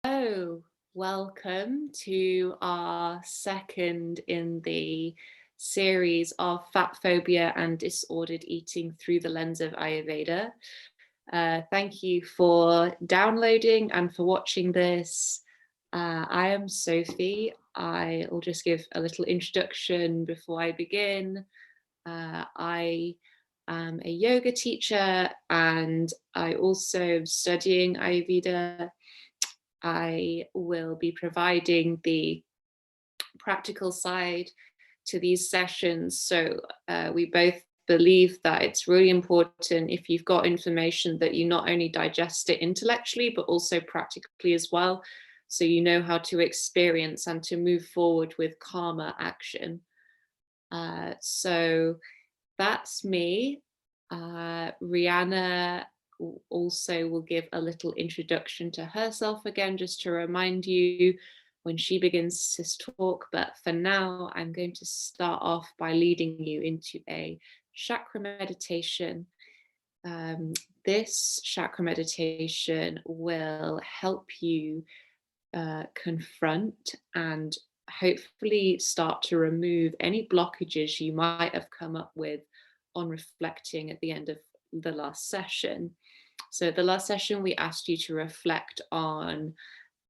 Hello, welcome to our second in the series of Fatphobia and Disordered Eating through the lens of Ayurveda. Thank you for downloading and for watching this. I am Sophie. I will just give a little introduction before I begin. I am a yoga teacher and I also am studying Ayurveda. I will be providing the practical side to these sessions. So we both believe that it's really important, if you've got information, that you not only digest it intellectually, but also practically as well. So you know how to experience and to move forward with calmer action. So that's me. Rihanna also will give a little introduction to herself again, just to remind you when she begins to talk. But for now, I'm going to start off by leading you into a chakra meditation. This chakra meditation will help you confront and hopefully start to remove any blockages you might have come up with on reflecting at the end of the last session. So the last session, we asked you to reflect on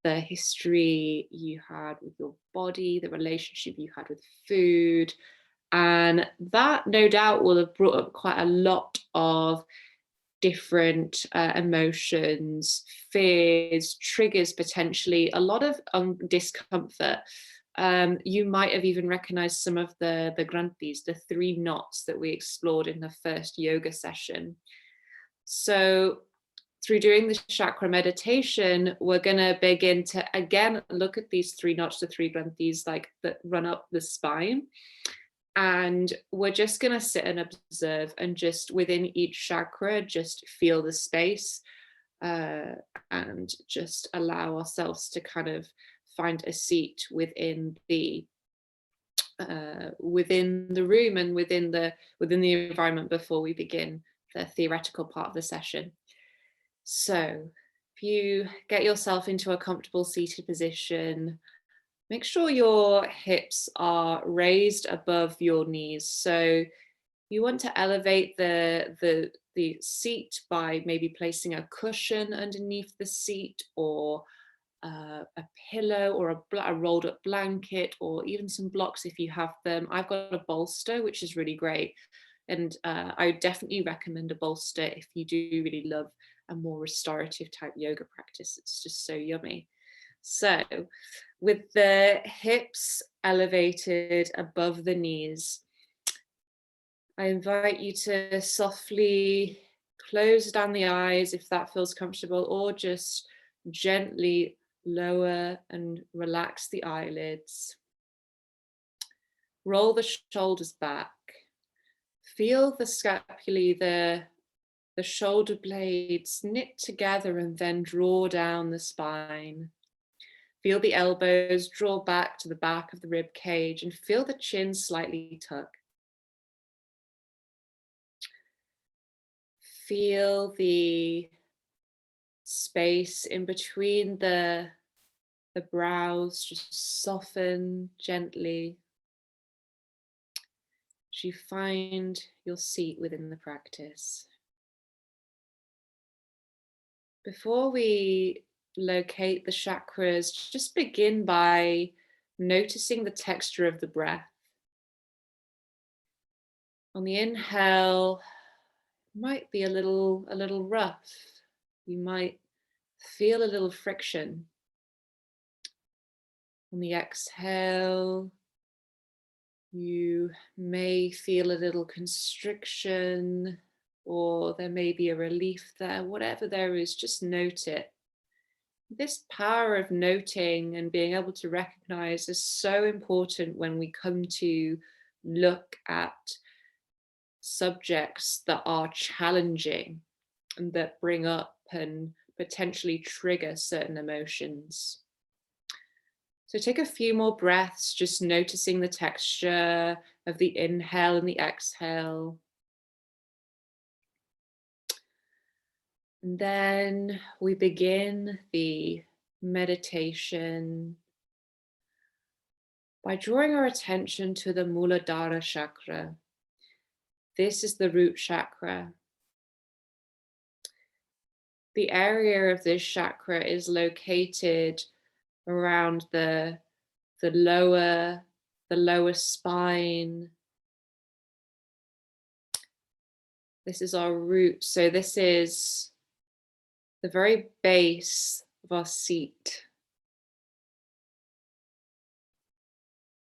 the history you had with your body, the relationship you had with food, and that no doubt will have brought up quite a lot of different emotions, fears, triggers, potentially a lot of discomfort. You might have even recognized some of the granthis, the 3 knots that we explored in the first yoga session. So through doing the chakra meditation, we're going to begin to again look at these 3 knots, the 3 granthis, like that run up the spine. And we're just going to sit and observe, and just within each chakra, just feel the space and just allow ourselves to kind of find a seat within the room and within the environment before we begin the theoretical part of the session. So if you get yourself into a comfortable seated position, make sure your hips are raised above your knees. So you want to elevate the seat by maybe placing a cushion underneath the seat, or a pillow, or a rolled up blanket, or even some blocks if you have them. I've got a bolster, which is really great. And I would definitely recommend a bolster if you do really love a more restorative type yoga practice. It's just so yummy. So with the hips elevated above the knees, I invite you to softly close down the eyes if that feels comfortable, or just gently lower and relax the eyelids. Roll the shoulders back. Feel the scapulae, the shoulder blades knit together and then draw down the spine. Feel the elbows draw back to the back of the rib cage, and feel the chin slightly tuck. Feel the space in between the brows just soften gently as you find your seat within the practice. Before we locate the chakras, just begin by noticing the texture of the breath. On the inhale, it might be a little rough. You might feel a little friction. On the exhale, you may feel a little constriction, or there may be a relief there. Whatever there is, just note it. This power of noting and being able to recognize is so important when we come to look at subjects that are challenging and that bring up and potentially trigger certain emotions. So take a few more breaths, just noticing the texture of the inhale and the exhale. And then we begin the meditation by drawing our attention to the Muladhara chakra. This is the root chakra. The area of this chakra is located around the lower spine. This is our root. So this is the very base of our seat.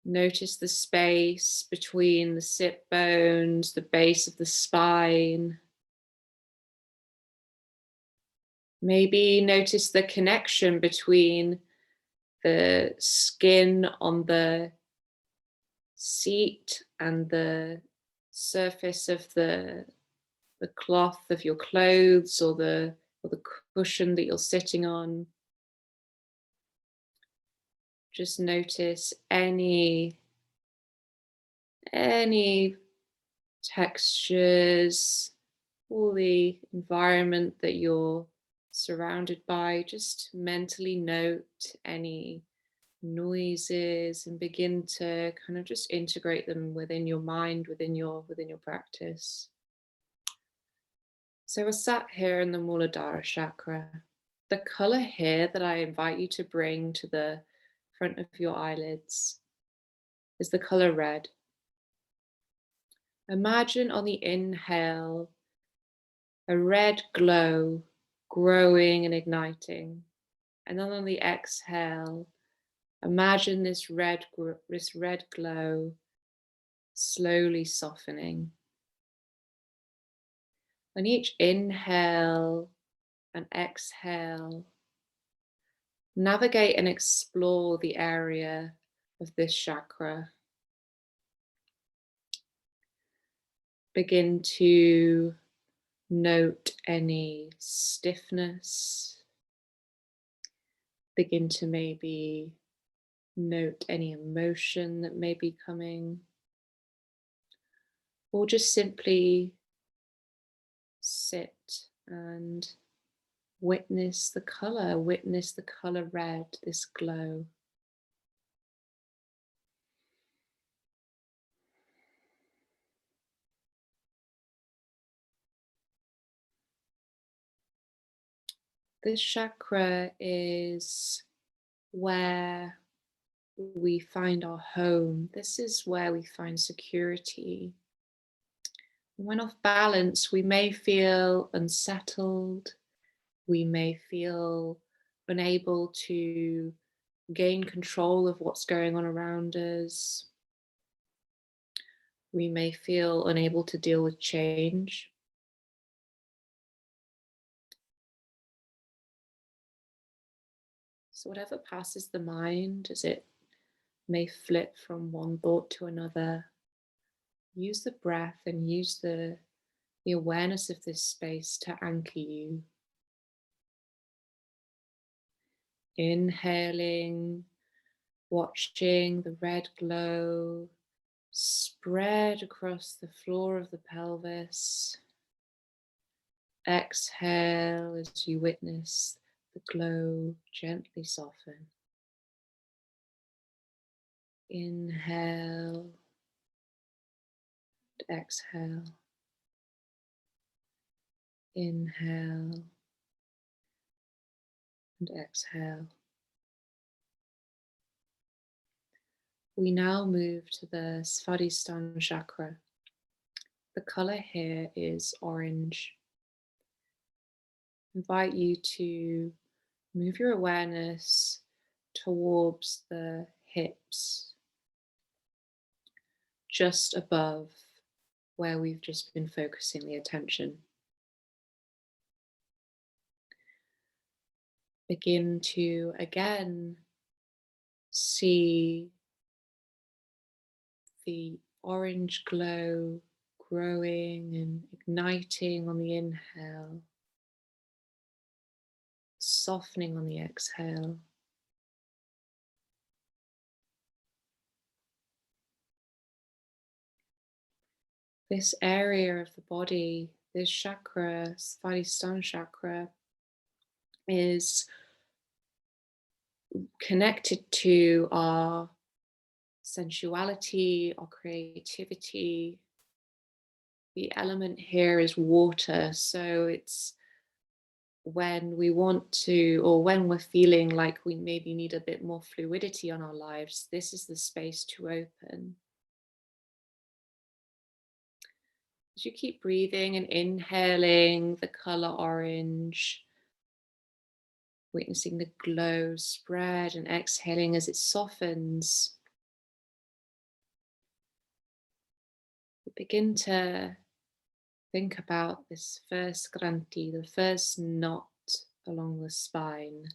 Notice the space between the sit bones, the base of the spine. Maybe notice the connection between the skin on the seat and the surface of the cloth of your clothes or the cushion that you're sitting on. Just notice any textures, all the environment that you're surrounded by. Just mentally note any noises and begin to kind of just integrate them within your mind, within your practice. So we're sat here in the Muladhara chakra. The color here that I invite you to bring to the front of your eyelids is the color red. Imagine on the inhale a red glow growing and igniting, and then on the exhale, imagine this red glow slowly softening. On each inhale and exhale, navigate and explore the area of this chakra. Begin to note any stiffness. Begin to maybe note any emotion that may be coming. Or just simply sit and witness the color red, this glow. This chakra is where we find our home. This is where we find security. When off balance, we may feel unsettled. We may feel unable to gain control of what's going on around us. We may feel unable to deal with change. So whatever passes the mind as it may flip from one thought to another, use the breath and use the awareness of this space to anchor you. Inhaling, watching the red glow spread across the floor of the pelvis. Exhale as you witness the glow gently soften. Inhale and exhale. Inhale and exhale. We now move to the Svadhisthana chakra. The color here is orange. I invite you to move your awareness towards the hips, just above where we've just been focusing the attention. Begin to again see the orange glow growing and igniting on the inhale, softening on the exhale. This area of the body, this chakra, Svadhisthana chakra, is connected to our sensuality, our creativity. The element here is water, so it's when we want to, or when we're feeling like we maybe need a bit more fluidity on our lives, this is the space to open. As you keep breathing and inhaling the color orange, witnessing the glow spread, and exhaling as it softens, begin to think about this first granti, the first knot along the spine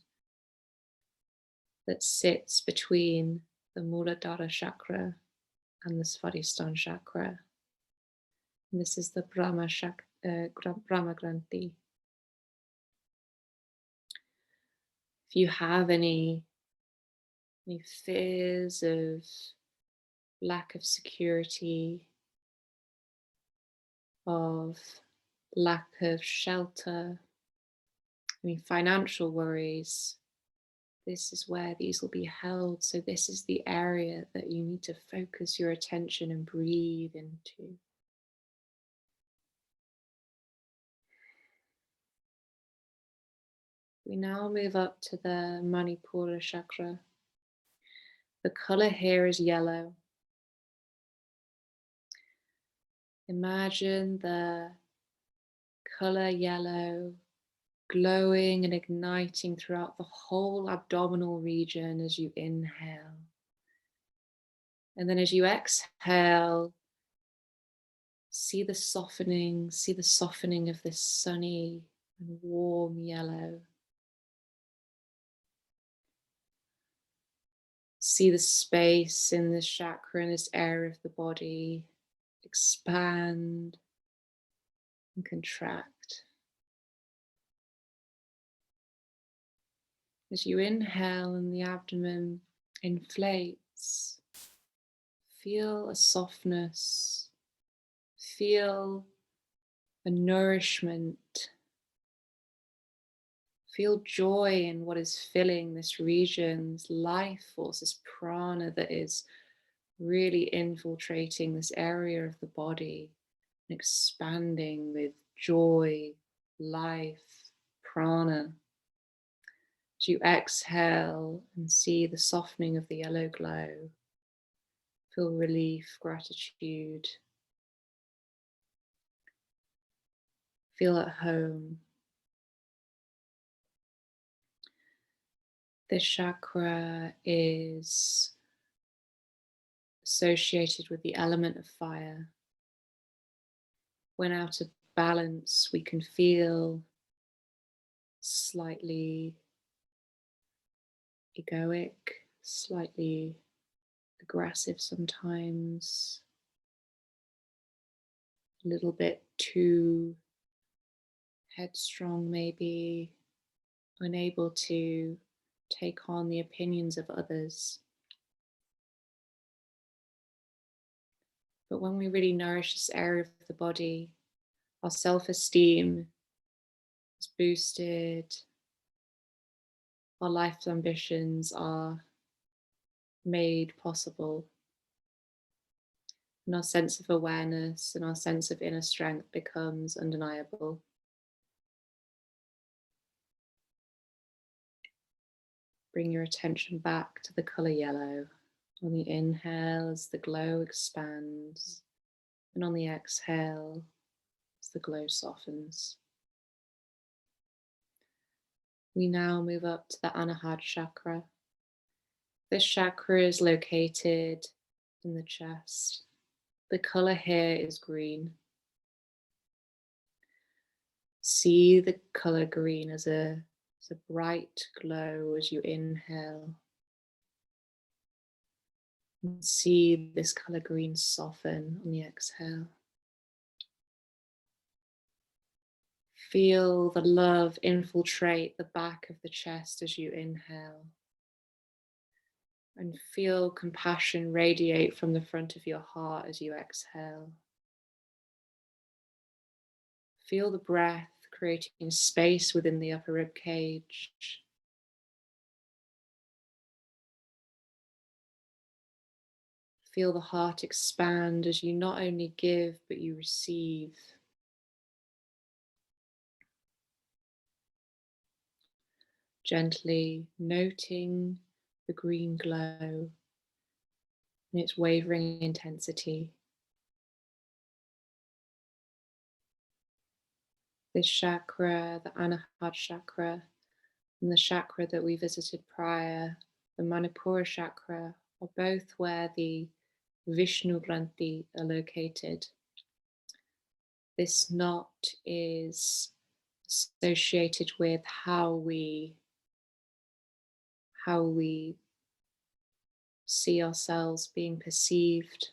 that sits between the Muladhara chakra and the Svadhisthana chakra. And this is the Brahma Granthi. If you have any fears of lack of security, of lack of shelter, any financial worries, this is where these will be held. So this is the area that you need to focus your attention and breathe into. We now move up to the Manipura chakra. The color here is yellow. Imagine the color yellow glowing and igniting throughout the whole abdominal region as you inhale. And then as you exhale, see the softening of this sunny and warm yellow. See the space in this chakra, in this area of the body, expand and contract. As you inhale and the abdomen inflates, feel a softness, feel a nourishment, feel joy in what is filling this region, this life force, this prana that is really infiltrating this area of the body and expanding with joy, life, prana. As you exhale and see the softening of the yellow glow, feel relief, gratitude, feel at home. This chakra is associated with the element of fire. When out of balance, we can feel slightly egoic, slightly aggressive sometimes, a little bit too headstrong maybe, unable to take on the opinions of others. But when we really nourish this area of the body, our self-esteem is boosted, our life ambitions are made possible, and our sense of awareness and our sense of inner strength becomes undeniable. Bring your attention back to the color yellow. On the inhale, as the glow expands, and on the exhale, as the glow softens. We now move up to the Anahata chakra. This chakra is located in the chest. The color here is green. See the color green as a bright glow as you inhale. And see this color green soften on the exhale. Feel the love infiltrate the back of the chest as you inhale. And feel compassion radiate from the front of your heart as you exhale. Feel the breath creating space within the upper rib cage. Feel the heart expand as you not only give, but you receive. Gently noting the green glow and its wavering intensity. This chakra, the Anahata chakra, and the chakra that we visited prior, the Manipura chakra, are both where the Vishnu Granthi are located. This knot is associated with how we see ourselves being perceived.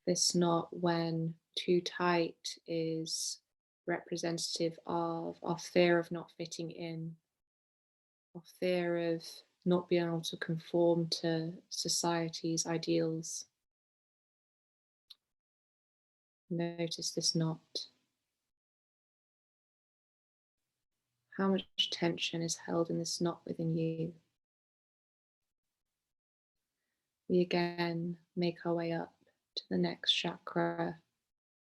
This knot, when too tight, is representative of our fear of not fitting in, our fear of not being able to conform to society's ideals. Notice this knot. How much tension is held in this knot within you? We again make our way up to the next chakra.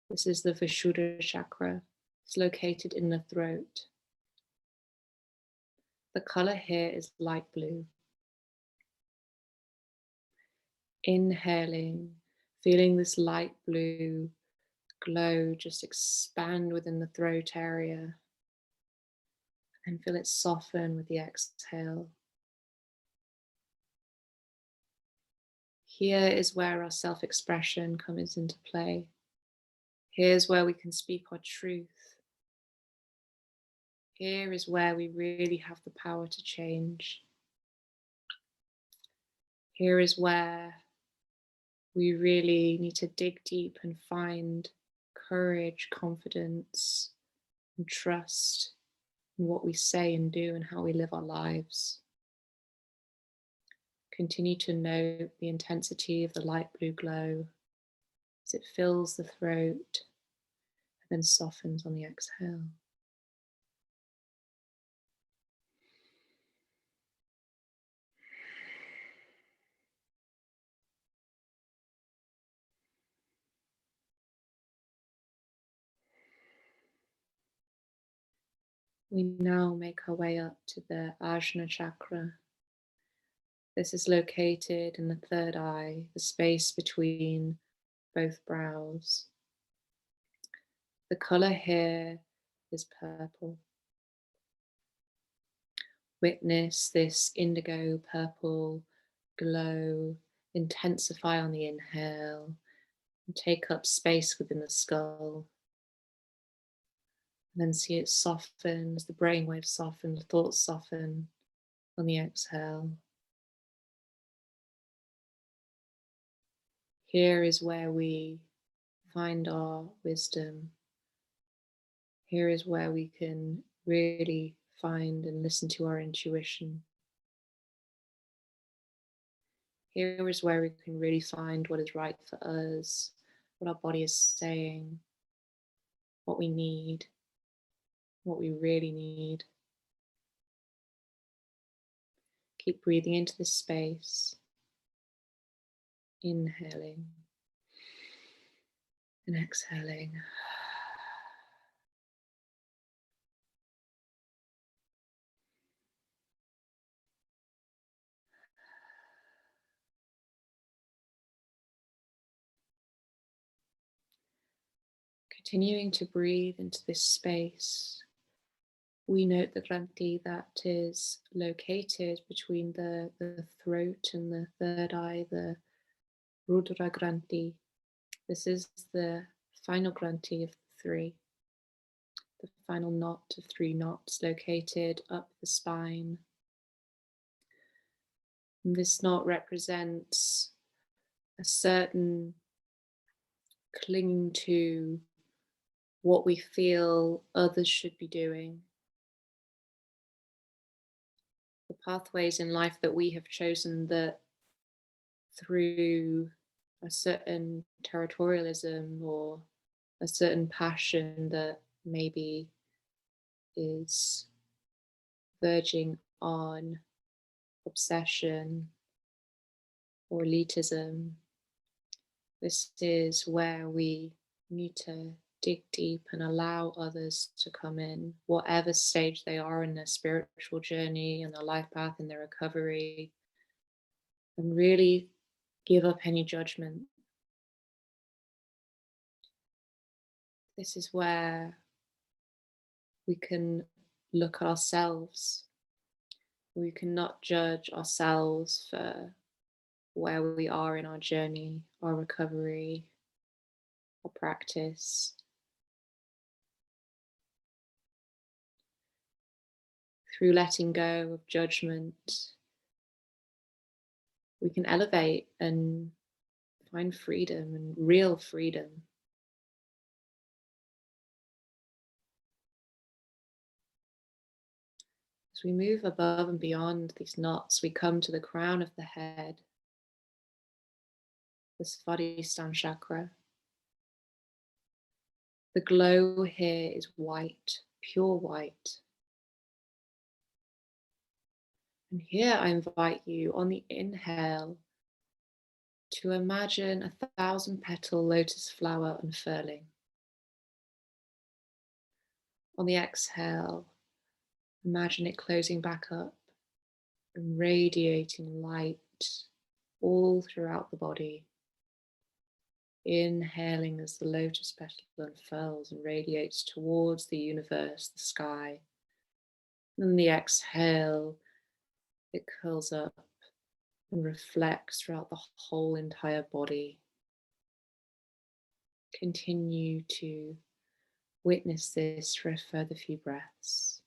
This is the Vishuddha chakra. It's located in the throat. The color here is light blue. Inhaling, feeling this light blue glow just expand within the throat area, and feel it soften with the exhale. Here is where our self-expression comes into play. Here's where we can speak our truth. Here is where we really have the power to change. Here is where we really need to dig deep and find courage, confidence, and trust in what we say and do and how we live our lives. Continue to note the intensity of the light blue glow as it fills the throat and then softens on the exhale. We now make our way up to the Ajna chakra. This is located in the third eye, the space between both brows. The color here is purple. Witness this indigo purple glow intensify on the inhale and take up space within the skull. And then see it soften as the brainwaves soften, the thoughts soften on the exhale. Here is where we find our wisdom. Here is where we can really find and listen to our intuition. Here is where we can really find what is right for us, what our body is saying, what we need, what we really need. Keep breathing into this space, inhaling and exhaling. Continuing to breathe into this space, we note the granthi that is located between the throat and the third eye, the Rudra granthi. This is the final granthi of the three, the final knot of 3 knots located up the spine. And this knot represents a certain clinging to what we feel others should be doing. The pathways in life that we have chosen that through a certain territorialism or a certain passion that maybe is verging on obsession, or elitism. This is where we need to dig deep and allow others to come in, whatever stage they are in their spiritual journey, in their life path, in their recovery, and really give up any judgment. This is where we can look at ourselves. We cannot judge ourselves for where we are in our journey, our recovery, our practice. Through letting go of judgment, we can elevate and find freedom and real freedom. As we move above and beyond these knots, we come to the crown of the head, the Svadhisthana chakra. The glow here is white, pure white. And here I invite you on the inhale to imagine a 1,000-petal lotus flower unfurling. On the exhale, imagine it closing back up and radiating light all throughout the body. Inhaling as the lotus petal unfurls and radiates towards the universe, the sky. And the exhale, it curls up and reflects throughout the whole entire body. Continue to witness this for a further few breaths.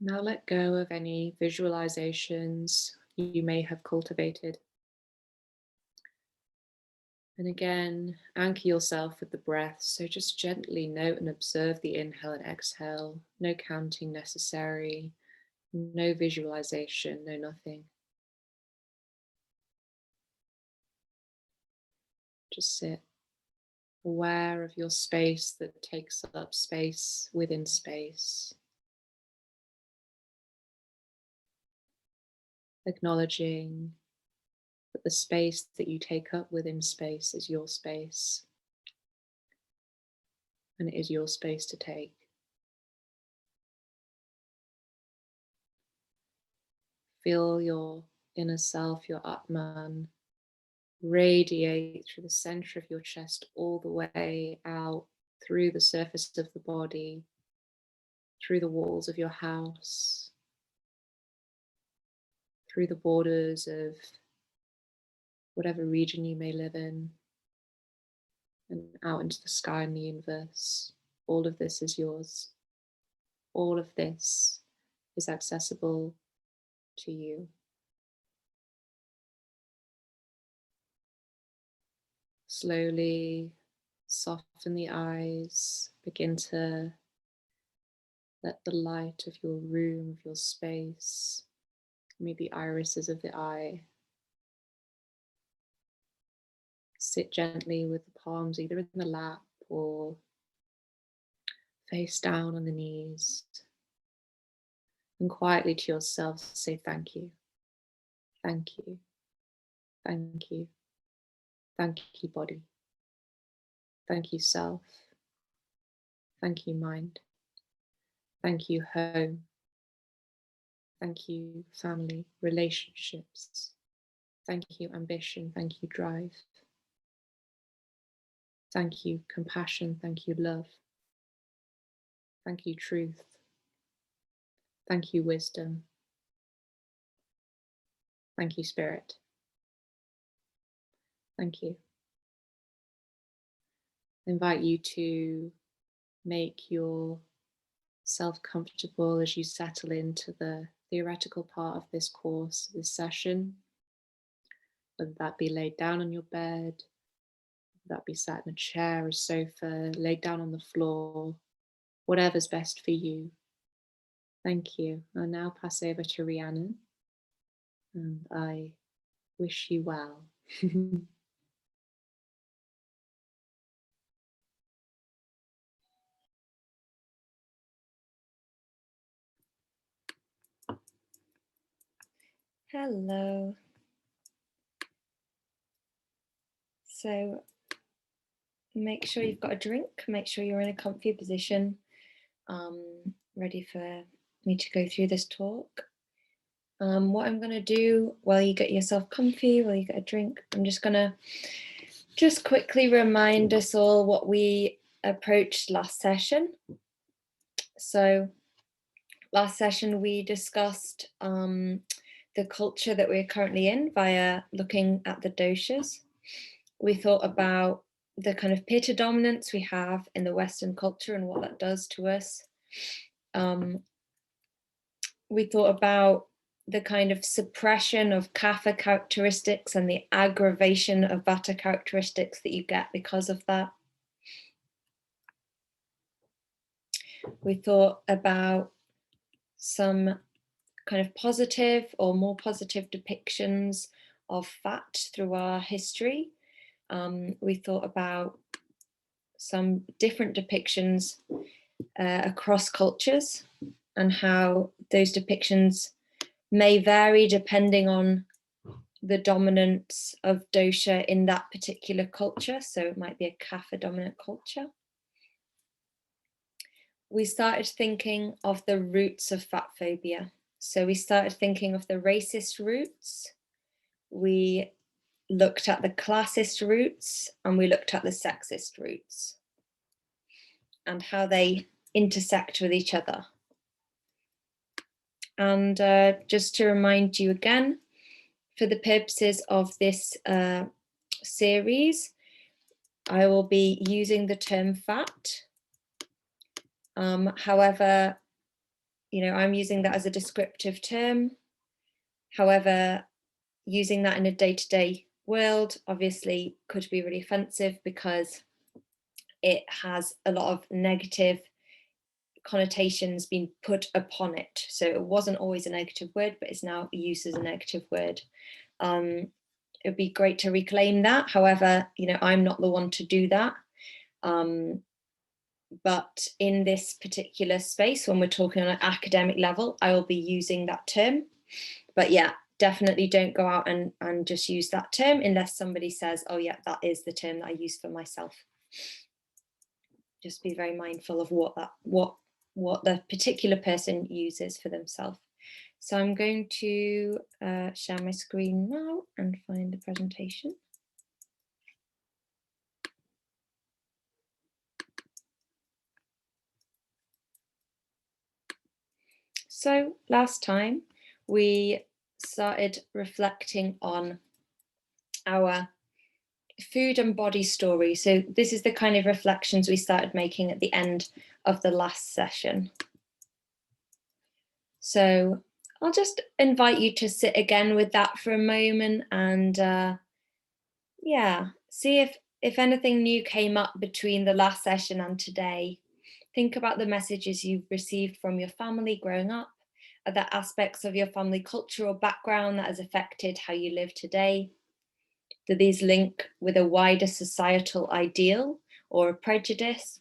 Now let go of any visualizations you may have cultivated. And again, anchor yourself with the breath. So just gently note and observe the inhale and exhale. No counting necessary, no visualization, no nothing. Just sit, aware of your space that takes up space within space. Acknowledging that the space that you take up within space is your space, and it is your space to take. Feel your inner self, your Atman, radiate through the center of your chest all the way out through the surface of the body, through the walls of your house, through the borders of whatever region you may live in, and out into the sky and the universe. All of this is yours. All of this is accessible to you. Slowly soften the eyes, begin to let the light of your room, of your space, meet the irises of the eye. Sit gently with the palms either in the lap or face down on the knees. And quietly to yourself say thank you, thank you, thank you, thank you body, thank you self, thank you mind, thank you home, thank you family, relationships, thank you ambition, thank you drive, thank you compassion, thank you love, thank you truth, thank you wisdom, thank you spirit, thank you. I invite you to make yourself comfortable as you settle into the theoretical part of this course, this session, whether that be laid down on your bed, whether that be sat in a chair, a sofa, laid down on the floor, whatever's best for you. Thank you. I'll now pass over to Rhiannon. and I wish you well. Hello. So make sure you've got a drink, make sure you're in a comfy position, ready for me to go through this talk. What I'm going to do while you get yourself comfy, while you get a drink, I'm just going to quickly remind us all what we approached last session. So last session we discussed the culture that we're currently in via looking at the doshas. We thought about the kind of pitta dominance we have in the Western culture and what that does to us. We thought about the kind of suppression of kapha characteristics and the aggravation of vata characteristics that you get because of that. We thought about some kind of positive or more positive depictions of fat through our history. We thought about some different depictions across cultures and how those depictions may vary depending on the dominance of dosha in that particular culture. So it might be a kapha dominant culture. We started thinking of the roots of fat phobia. So we started thinking of the racist roots. We looked at the classist roots and we looked at the sexist roots and how they intersect with each other. And just to remind you again, for the purposes of this series, I will be using the term fat. However, I'm using that as a descriptive term. However, using that in a day-to-day world obviously could be really offensive because it has a lot of negative connotations being put upon it. So it wasn't always a negative word, but it's now used as a negative word. It would be great to reclaim that. However, I'm not the one to do that. But in this particular space, when we're talking on an academic level, I will be using that term. But yeah, definitely don't go out and just use that term unless somebody says, oh yeah, that is the term that I use for myself. Just be very mindful of what the particular person uses for themselves. So I'm going to share my screen now and find the presentation. So last time we started reflecting on our food and body story. So this is the kind of reflections we started making at the end of the last session. So I'll just invite you to sit again with that for a moment and see if anything new came up between the last session and today. Think about the messages you've received from your family growing up. Are there aspects of your family culture or background that has affected how you live today? Do these link with a wider societal ideal or a prejudice?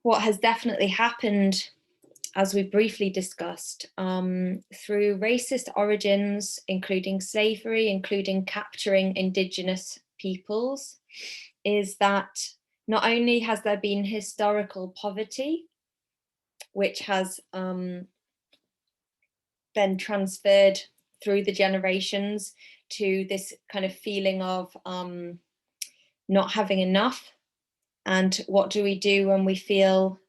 What has definitely happened, as we briefly discussed, through racist origins, including slavery, including capturing indigenous peoples, is that not only has there been historical poverty, which has been transferred through the generations to this kind of feeling of not having enough. And what do we do when we feel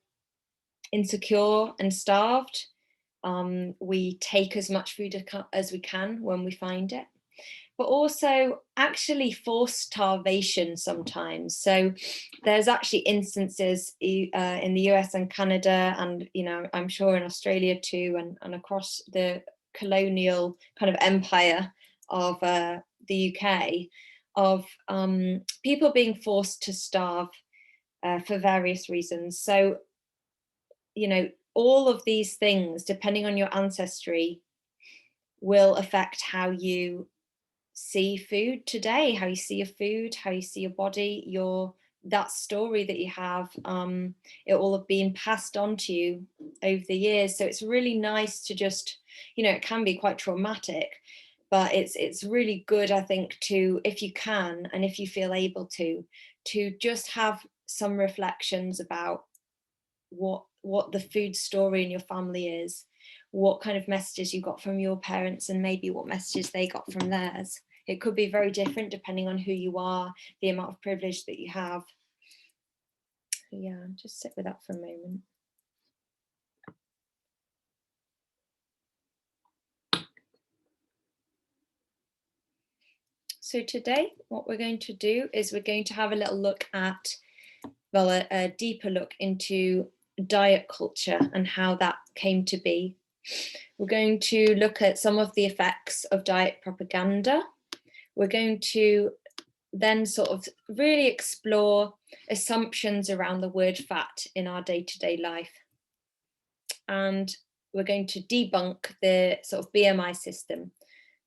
insecure and starved? We take as much food as we can when we find it, but also actually forced starvation sometimes. So there's actually instances in the US and Canada, and I'm sure in Australia too, and across the colonial kind of empire of the UK, of people being forced to starve for various reasons. So all of these things, depending on your ancestry, will affect how you see food today, how you see your food, how you see your body, that story that you have. It will have been passed on to you over the years. So it's really nice to just, it can be quite traumatic, but it's really good, I think, to, if you can, and if you feel able to just have some reflections about what the food story in your family is, what kind of messages you got from your parents, and maybe what messages they got from theirs. It could be very different depending on who you are, the amount of privilege that you have. Yeah, just sit with that for a moment. So today, what we're going to do is we're going to have a little look at, well, a deeper look into diet culture and how that came to be. We're going to look at some of the effects of diet propaganda. We're going to then sort of really explore assumptions around the word fat in our day-to-day life. And we're going to debunk the sort of BMI system.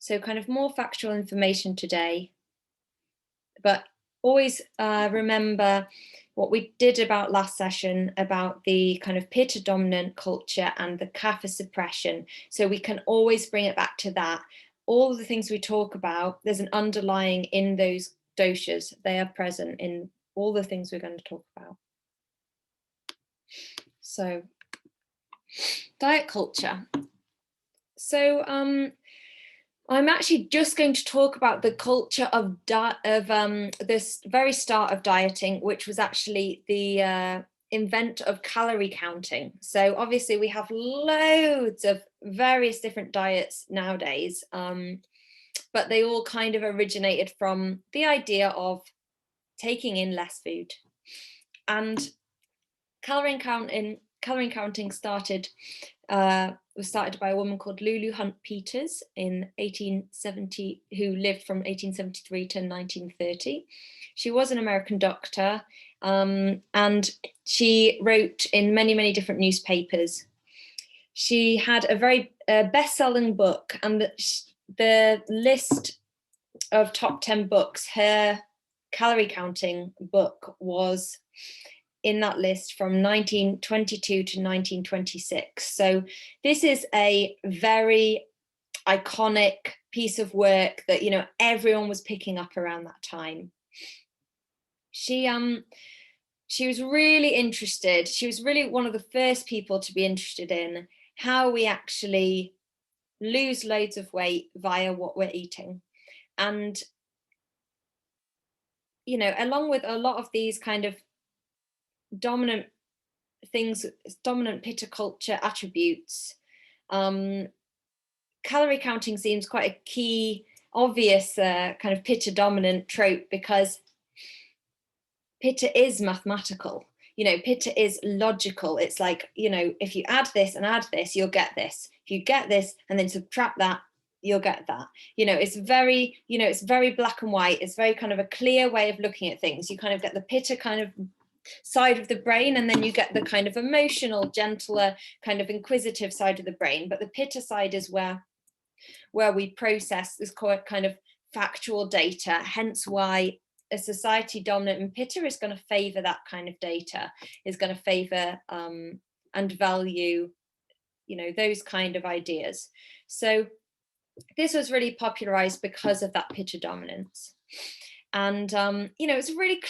So kind of more factual information today, but always remember what we did about last session about the kind of pitta dominant culture and the kapha suppression. So we can always bring it back to that. All of the things we talk about, there's an underlying in those doshas. They are present in all the things we're going to talk about. So diet culture. So I'm actually just going to talk about the culture of this very start of dieting, which was actually the invent of calorie counting. So obviously we have loads of various different diets nowadays, but they all kind of originated from the idea of taking in less food. And calorie counting started was started by a woman called Lulu Hunt Peters in 1870, who lived from 1873 to 1930. She was an American doctor, and she wrote in many, many different newspapers. She had a very best-selling book, and the list of top 10 books, her calorie counting book was in that list from 1922 to 1926. So this is a very iconic piece of work that, everyone was picking up around that time. She was really interested. She was really one of the first people to be interested in how we actually lose loads of weight via what we're eating. And, along with a lot of these kind of dominant things, dominant pitta culture attributes, calorie counting seems quite a key, obvious kind of pitta dominant trope, because pitta is mathematical. Pitta is logical. It's like, if you add this and add this, you'll get this. If you get this and then subtract that, you'll get that. It's very, it's very black and white. It's very kind of a clear way of looking at things. You kind of get the pitta kind of side of the brain, and then you get the kind of emotional, gentler, kind of inquisitive side of the brain. But the pitta side is where we process this kind of factual data, hence why a society dominant in pitta is going to favor that kind of data, is going to favor and value, those kind of ideas. So this was really popularized because of that pitta dominance. And, it's a really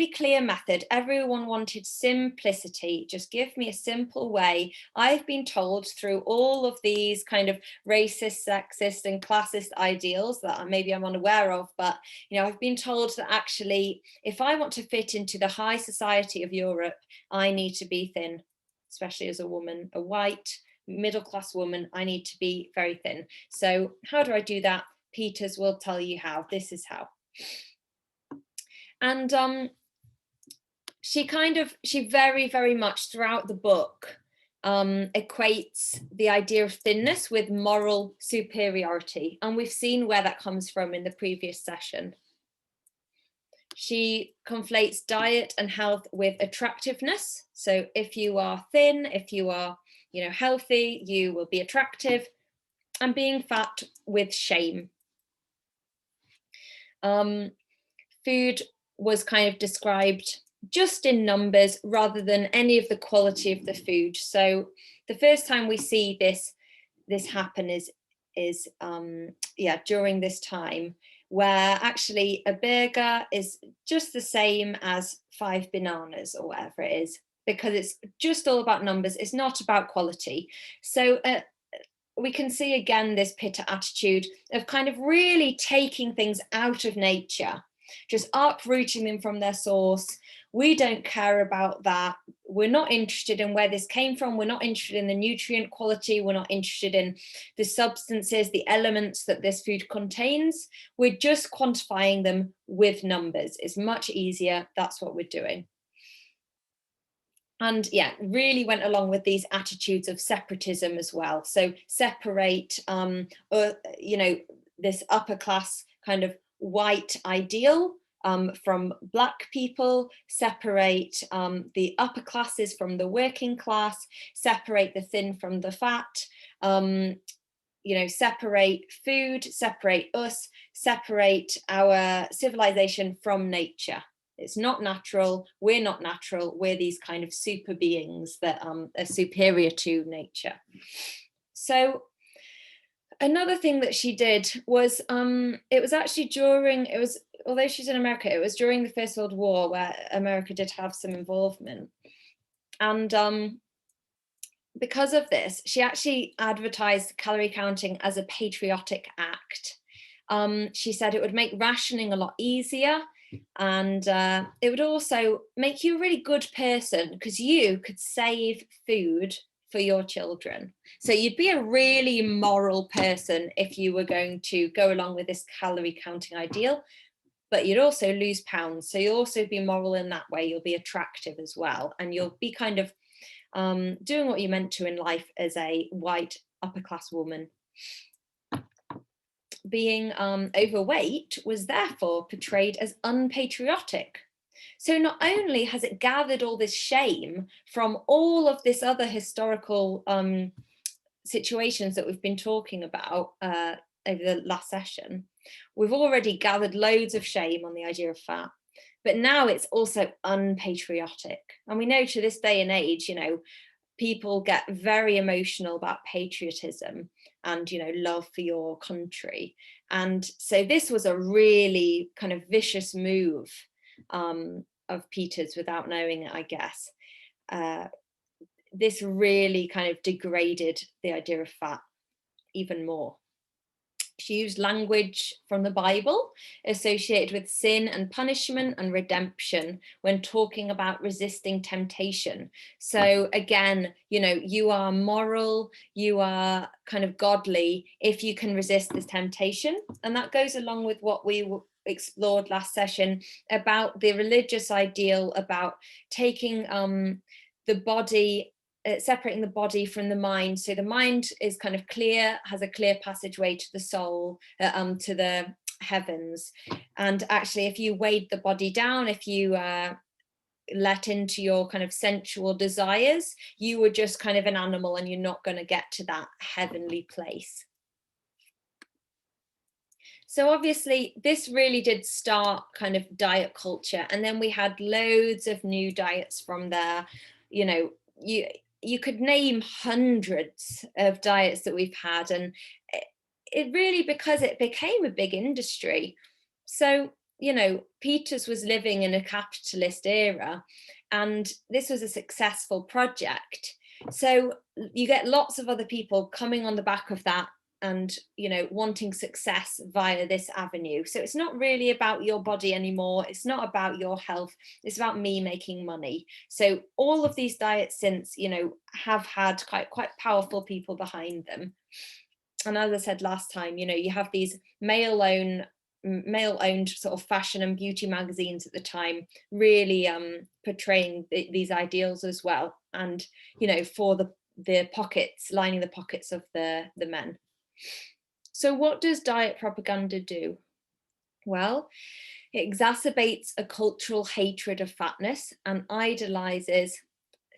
clear method. Everyone wanted simplicity. Just give me a simple way. I've been told through all of these kind of racist, sexist and classist ideals that maybe I'm unaware of, but, I've been told that actually, if I want to fit into the high society of Europe, I need to be thin, especially as a woman, a white middle-class woman, I need to be very thin. So how do I do that? Peters will tell you how. This is how. And she very, very much throughout the book equates the idea of thinness with moral superiority. And we've seen where that comes from in the previous session. She conflates diet and health with attractiveness. So if you are thin, if you are, healthy, you will be attractive, and being fat with shame. Food was kind of described just in numbers rather than any of the quality of the food. So the first time we see this happen is during this time, where actually a burger is just the same as 5 bananas or whatever it is, because it's just all about numbers. It's not about quality. So we can see again this pitta attitude of kind of really taking things out of nature, just uprooting them from their source. We don't care about that. We're not interested in where this came from. We're not interested in the nutrient quality. We're not interested in the substances, the elements that this food contains. We're just quantifying them with numbers. It's much easier. That's what we're doing. And really went along with these attitudes of separatism as well. So separate, this upper class kind of white ideal from Black people, separate the upper classes from the working class, separate the thin from the fat, separate food, separate us, separate our civilization from nature. It's not natural. We're not natural. We're these kind of super beings that are superior to nature. So another thing that she did was, it was actually although she's in America, it was during the First World War, where America did have some involvement. And because of this, she actually advertised calorie counting as a patriotic act. She said it would make rationing a lot easier, and it would also make you a really good person, because you could save food for your children. So you'd be a really moral person if you were going to go along with this calorie counting ideal, but you'd also lose pounds. So you'll also be moral in that way. You'll be attractive as well, and you'll be kind of doing what you meant to in life as a white upper class woman. Being overweight was therefore portrayed as unpatriotic. So not only has it gathered all this shame from all of this other historical situations that we've been talking about over the last session, we've already gathered loads of shame on the idea of fat, but now it's also unpatriotic. And we know to this day and age, people get very emotional about patriotism and, love for your country. And so this was a really kind of vicious move of Peter's without knowing it, I guess. This really kind of degraded the idea of fat even more. She used language from the Bible associated with sin and punishment and redemption when talking about resisting temptation. So again, you are moral, you are kind of godly if you can resist this temptation. And that goes along with what we explored last session about the religious ideal, about taking the body, separating the body from the mind. So the mind is kind of clear, has a clear passageway to the soul, to the heavens. And actually, if you weighed the body down, if you let into your kind of sensual desires, you were just kind of an animal and you're not going to get to that heavenly place. So obviously this really did start kind of diet culture, and then we had loads of new diets from there. You could name hundreds of diets that we've had, and it really, because it became a big industry. So Peters was living in a capitalist era, and this was a successful project. So you get lots of other people coming on the back of that and wanting success via this avenue. So it's not really about your body anymore. It's not about your health. It's about me making money. So all of these diets since have had quite powerful people behind them. And as I said last time, you have these male-owned sort of fashion and beauty magazines at the time really portraying these ideals as well, and for the pockets, lining the pockets of the men. So what does diet propaganda do? Well, It exacerbates a cultural hatred of fatness and idolizes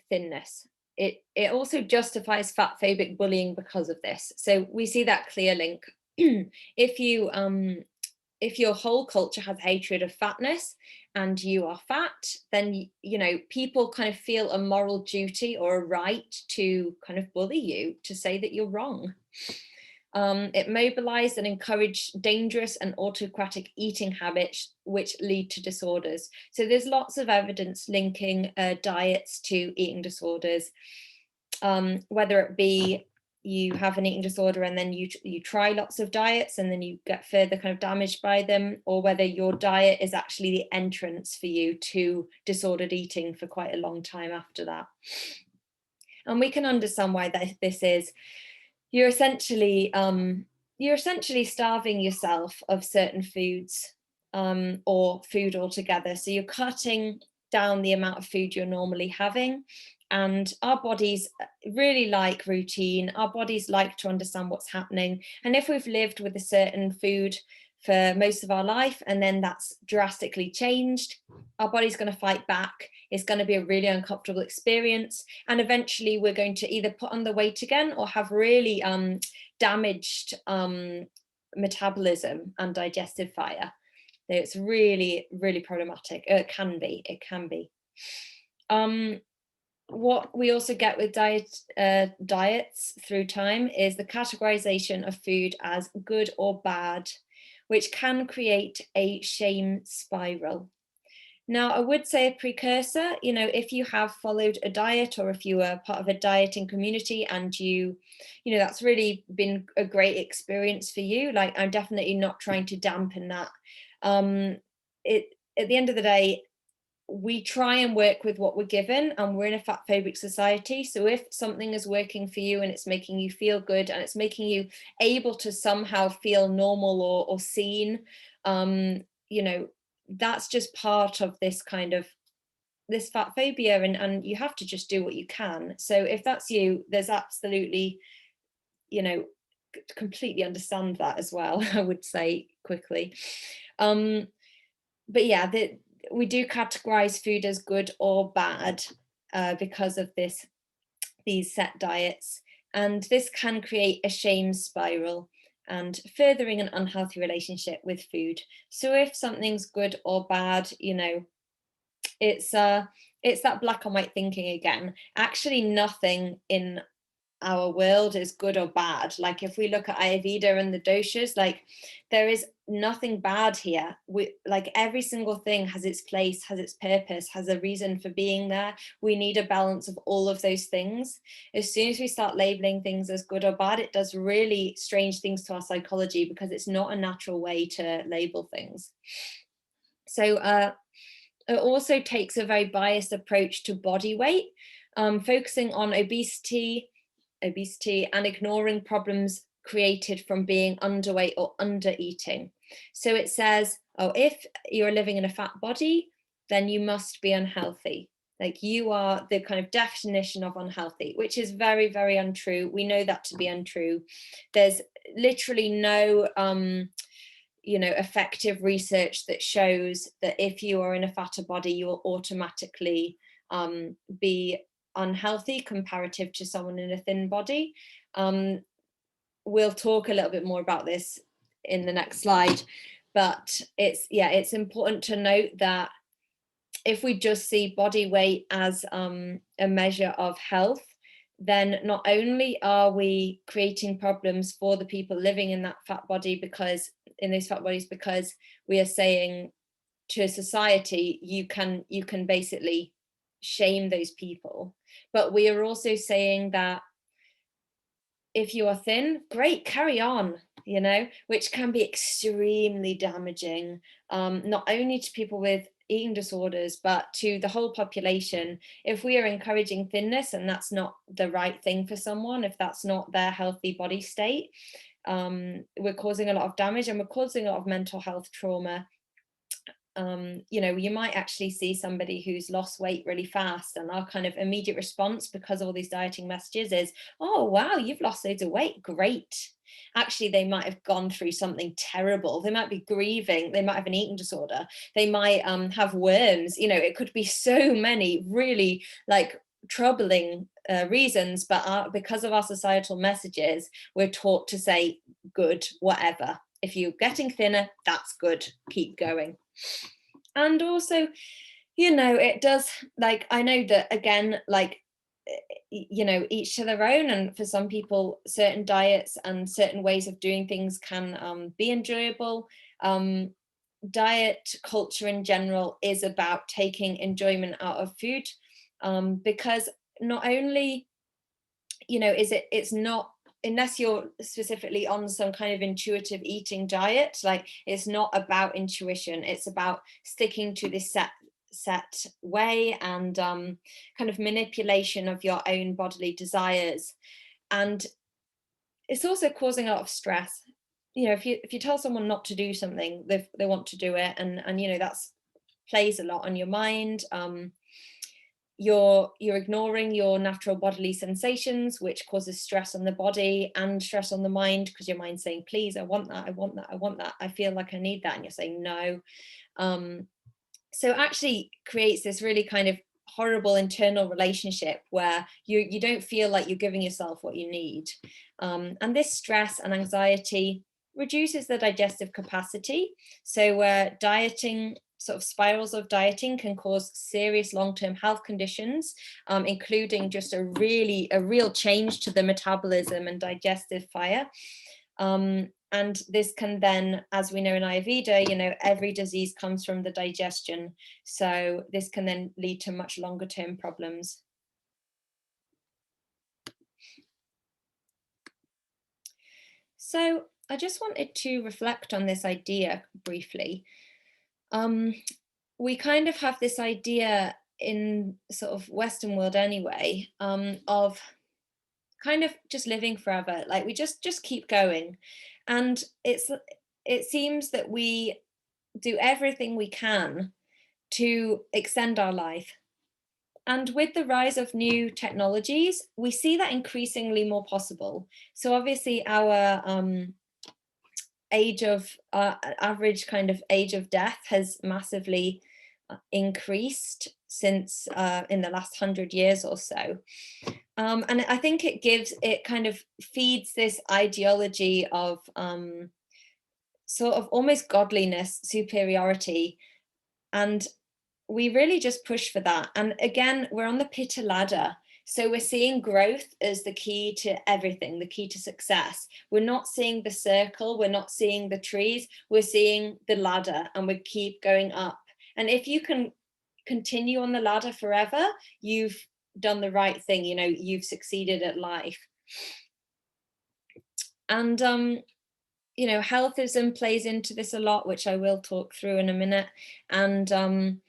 thinness. It also justifies fat phobic bullying because of this. So we see that clear link. If your whole culture has hatred of fatness and you are fat, then you know people kind of feel a moral duty or a right to kind of bully you, to say that you're wrong. It mobilized and encouraged dangerous and autocratic eating habits which lead to disorders. So there's lots of evidence linking diets to eating disorders, whether it be you have an eating disorder and then you try lots of diets and then you get further kind of damaged by them, or whether your diet is actually the entrance for you to disordered eating for quite a long time after that. And we can understand why this is. You're essentially starving yourself of certain foods, or food altogether. So you're cutting down the amount of food you're normally having. And our bodies really like routine. Our bodies like to understand what's happening. And if we've lived with a certain food for most of our life and then that's drastically changed, our body's going to fight back. It's going to be a really uncomfortable experience. And eventually we're going to either put on the weight again or have really damaged metabolism and digestive fire. So it's really, really problematic. It can be. What we also get with diets through time is the categorization of food as good or bad, which can create a shame spiral. Now, I would say a precursor, you know, if you have followed a diet or if you are part of a dieting community and you know, that's really been a great experience for you. Like, I'm definitely not trying to dampen that. At the end of the day, we try and work with what we're given, and we're in a fat phobic society. So if something is working for you and it's making you feel good and it's making you able to somehow feel normal or seen, you know, that's just part of this kind of this fat phobia, and you have to just do what you can. So if that's you, there's absolutely, you know, completely understand that as well. I would say quickly. But yeah, we do categorize food as good or bad because of these set diets, and this can create a shame spiral and furthering an unhealthy relationship with food. So if something's good or bad, you know, it's that black and white thinking again. Actually, nothing in our world is good or bad. Like if we look at Ayurveda and the doshas, like there is nothing bad here. We like every single thing has its place, has its purpose, has a reason for being there. We need a balance of all of those things. As soon as we start labeling things as good or bad, it does really strange things to our psychology because it's not a natural way to label things. So it also takes a very biased approach to body weight, focusing on obesity and ignoring problems created from being underweight or under eating. So it says, oh, if you're living in a fat body, then you must be unhealthy. Like you are the kind of definition of unhealthy, which is very, very untrue. We know that to be untrue. There's literally no you know, effective research that shows that if you are in a fatter body, you will automatically be unhealthy comparative to someone in a thin body. We'll talk a little bit more about this in the next slide, but it's important to note that if we just see body weight as a measure of health, then not only are we creating problems for the people living in that fat body because we are saying to society, you can basically shame those people, but we are also saying that if you are thin, great, carry on, you know, which can be extremely damaging, not only to people with eating disorders, but to the whole population. If we are encouraging thinness and that's not the right thing for someone, if that's not their healthy body state, we're causing a lot of damage and we're causing a lot of mental health trauma. You know, you might actually see somebody who's lost weight really fast, and our kind of immediate response, because of all these dieting messages, is, oh wow, you've lost loads of weight, great. Actually, they might have gone through something terrible. They might be grieving. They might have an eating disorder. They might have worms. You know, it could be so many really like troubling reasons, but because of our societal messages, we're taught to say good, whatever. If you're getting thinner, that's good. Keep going. And also, you know, it does, like, I know that again, like, you know, each to their own, and for some people certain diets and certain ways of doing things can be enjoyable. Diet culture in general is about taking enjoyment out of food, because not only, you know, it's not, unless you're specifically on some kind of intuitive eating diet, like it's not about intuition, it's about sticking to this set way, and kind of manipulation of your own bodily desires. And it's also causing a lot of stress. You know, if you tell someone not to do something, they want to do it, and you know, that's plays a lot on your mind. You're ignoring your natural bodily sensations, which causes stress on the body and stress on the mind, because your mind's saying, please, I want that, I want that, I want that, I feel like I need that, and you're saying no. So actually creates this really kind of horrible internal relationship where you don't feel like you're giving yourself what you need. And this stress and anxiety reduces the digestive capacity. So dieting, sort of spirals of dieting, can cause serious long-term health conditions, including just a real change to the metabolism and digestive fire. And this can then, as we know in Ayurveda, you know, every disease comes from the digestion. So this can then lead to much longer term problems. So I just wanted to reflect on this idea briefly. We kind of have this idea in sort of Western world anyway, of kind of just living forever, like we just keep going. And it seems that we do everything we can to extend our life. And with the rise of new technologies, we see that increasingly more possible. So obviously our average kind of age of death has massively increased since in the last 100 years or so. And I think it kind of feeds this ideology of sort of almost godliness, superiority. And we really just push for that. And again, we're on the Pitta ladder. So we're seeing growth as the key to everything, the key to success. We're not seeing the circle, we're not seeing the trees, we're seeing the ladder, and we keep going up. And if you can continue on the ladder forever, you've done the right thing, you know, you've succeeded at life. And you know, healthism plays into this a lot, which I will talk through in a minute. And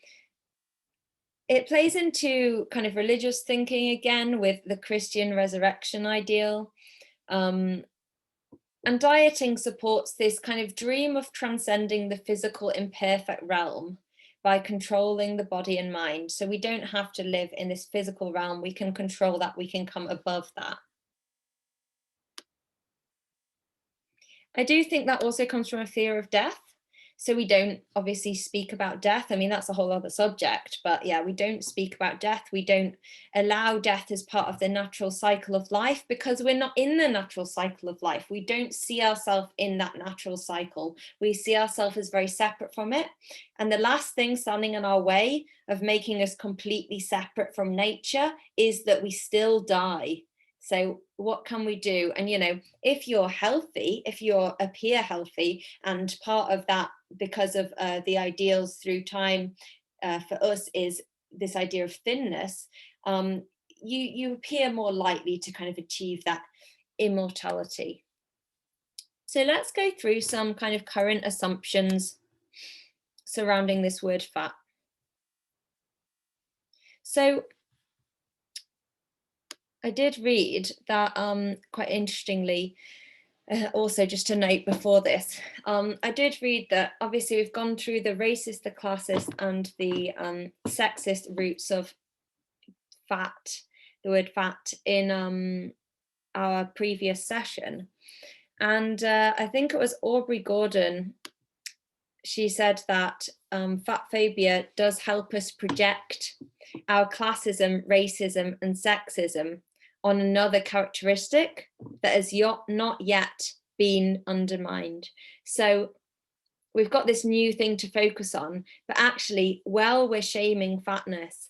it plays into kind of religious thinking again, with the Christian resurrection ideal. And dieting supports this kind of dream of transcending the physical imperfect realm by controlling the body and mind. So we don't have to live in this physical realm, we can control that, we can come above that. I do think that also comes from a fear of death. So we don't obviously speak about death. I mean, that's a whole other subject, but yeah, we don't speak about death. We don't allow death as part of the natural cycle of life, because we're not in the natural cycle of life. We don't see ourselves in that natural cycle. We see ourselves as very separate from it. And the last thing standing in our way of making us completely separate from nature is that we still die. So what can we do? And, you know, if you're healthy, if you're appear healthy, and part of that, because of the ideals through time for us, is this idea of thinness, you appear more likely to kind of achieve that immortality. So let's go through some kind of current assumptions surrounding this word fat. So I did read that, quite interestingly, also just a note before this, I did read that obviously we've gone through the racist, the classist, and the sexist roots of fat, the word fat, in our previous session. And I think it was Aubrey Gordon. She said that fat phobia does help us project our classism, racism, and sexism on another characteristic that has not yet been undermined. So we've got this new thing to focus on, but actually, while we're shaming fatness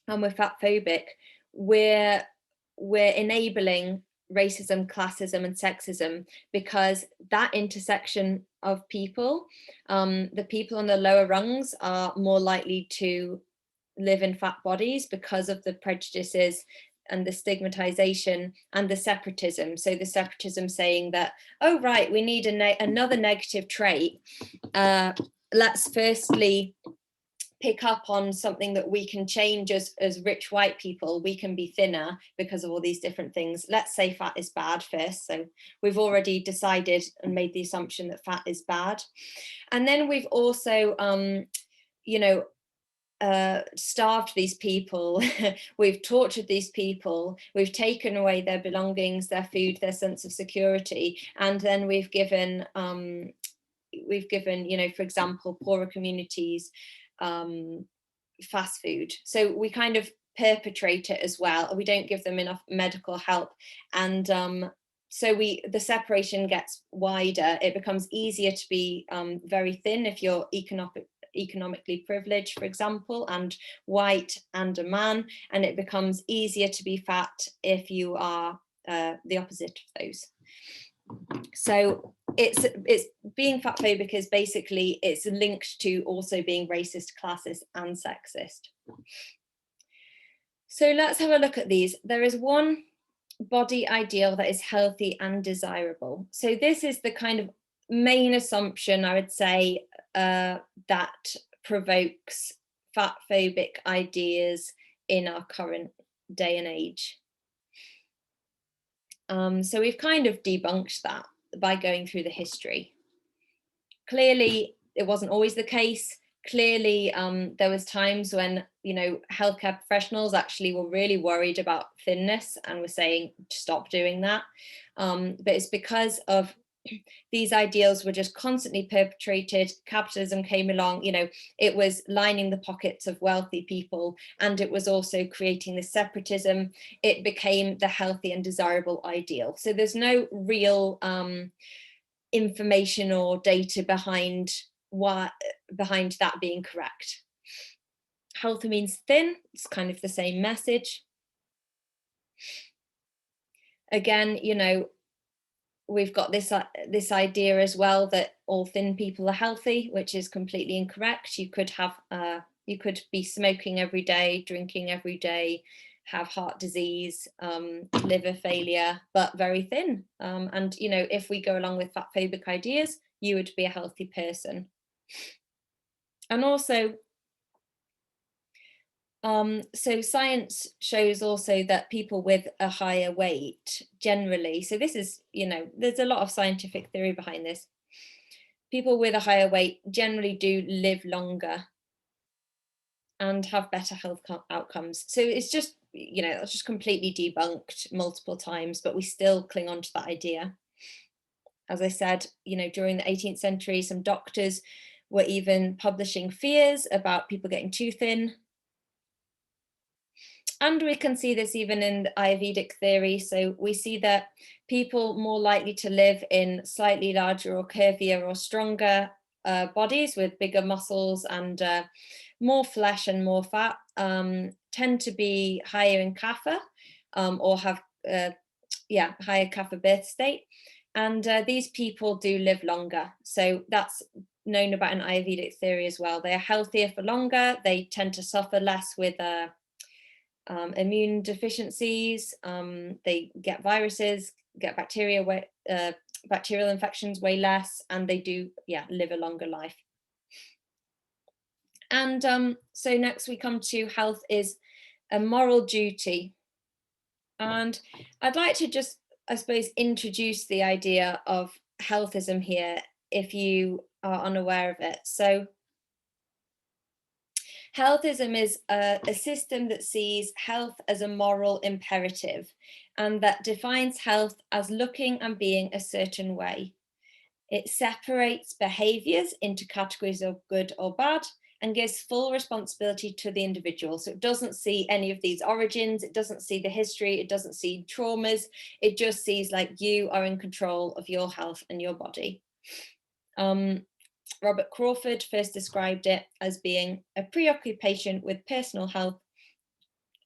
and we're fat phobic, we're enabling racism, classism, and sexism, because that intersection of people, the people on the lower rungs are more likely to live in fat bodies because of the prejudices and the stigmatization and the separatism. So the separatism saying that, oh, right, we need another negative trait. Let's firstly pick up on something that we can change as rich white people. We can be thinner because of all these different things. Let's say fat is bad first. So we've already decided and made the assumption that fat is bad. And then we've also, starved these people. We've tortured these people. We've taken away their belongings, their food, their sense of security. And then we've given, for example, poorer communities fast food. So we kind of perpetrate it as well. We don't give them enough medical help. And so the separation gets wider. It becomes easier to be very thin if you're economically privileged, for example, and white and a man. And it becomes easier to be fat if you are the opposite of those. So it's being fat phobic is basically, it's linked to also being racist, classist, and sexist. So let's have a look at these. There is one body ideal that is healthy and desirable. So this is the kind of main assumption, I would say, that provokes fat phobic ideas in our current day and age. So we've kind of debunked that by going through the history. Clearly, it wasn't always the case. Clearly, there was times when, healthcare professionals actually were really worried about thinness and were saying, stop doing that. But it's because of these ideals were just constantly perpetrated. Capitalism came along, it was lining the pockets of wealthy people, and it was also creating the separatism. It became the healthy and desirable ideal. So there's no real information or data behind that being correct. Healthy means thin. It's kind of the same message. Again, we've got this idea as well that all thin people are healthy, which is completely incorrect. You could be smoking every day, drinking every day, have heart disease, liver failure, but very thin. And if we go along with fat phobic ideas, you would be a healthy person. And also, so science shows also that people with a higher weight generally, so this is, there's a lot of scientific theory behind this. People with a higher weight generally do live longer and have better health outcomes. So it's just, it's just completely debunked multiple times, but we still cling on to that idea. As I said, during the 18th century, some doctors were even publishing fears about people getting too thin. And we can see this even in the Ayurvedic theory. So we see that people more likely to live in slightly larger or curvier or stronger bodies with bigger muscles and more flesh and more fat tend to be higher in kapha or have higher kapha birth state. And these people do live longer. So that's known about in Ayurvedic theory as well. They are healthier for longer. They tend to suffer less with immune deficiencies. They get viruses, get bacterial infections way less, and they do live a longer life. And so next we come to health is a moral duty. And I'd like to just, I suppose, introduce the idea of healthism here if you are unaware of it. So Healthism is a system that sees health as a moral imperative and that defines health as looking and being a certain way. It separates behaviors into categories of good or bad and gives full responsibility to the individual. So it doesn't see any of these origins, it doesn't see the history, it doesn't see traumas, it just sees like you are in control of your health and your body. Robert Crawford first described it as being a preoccupation with personal health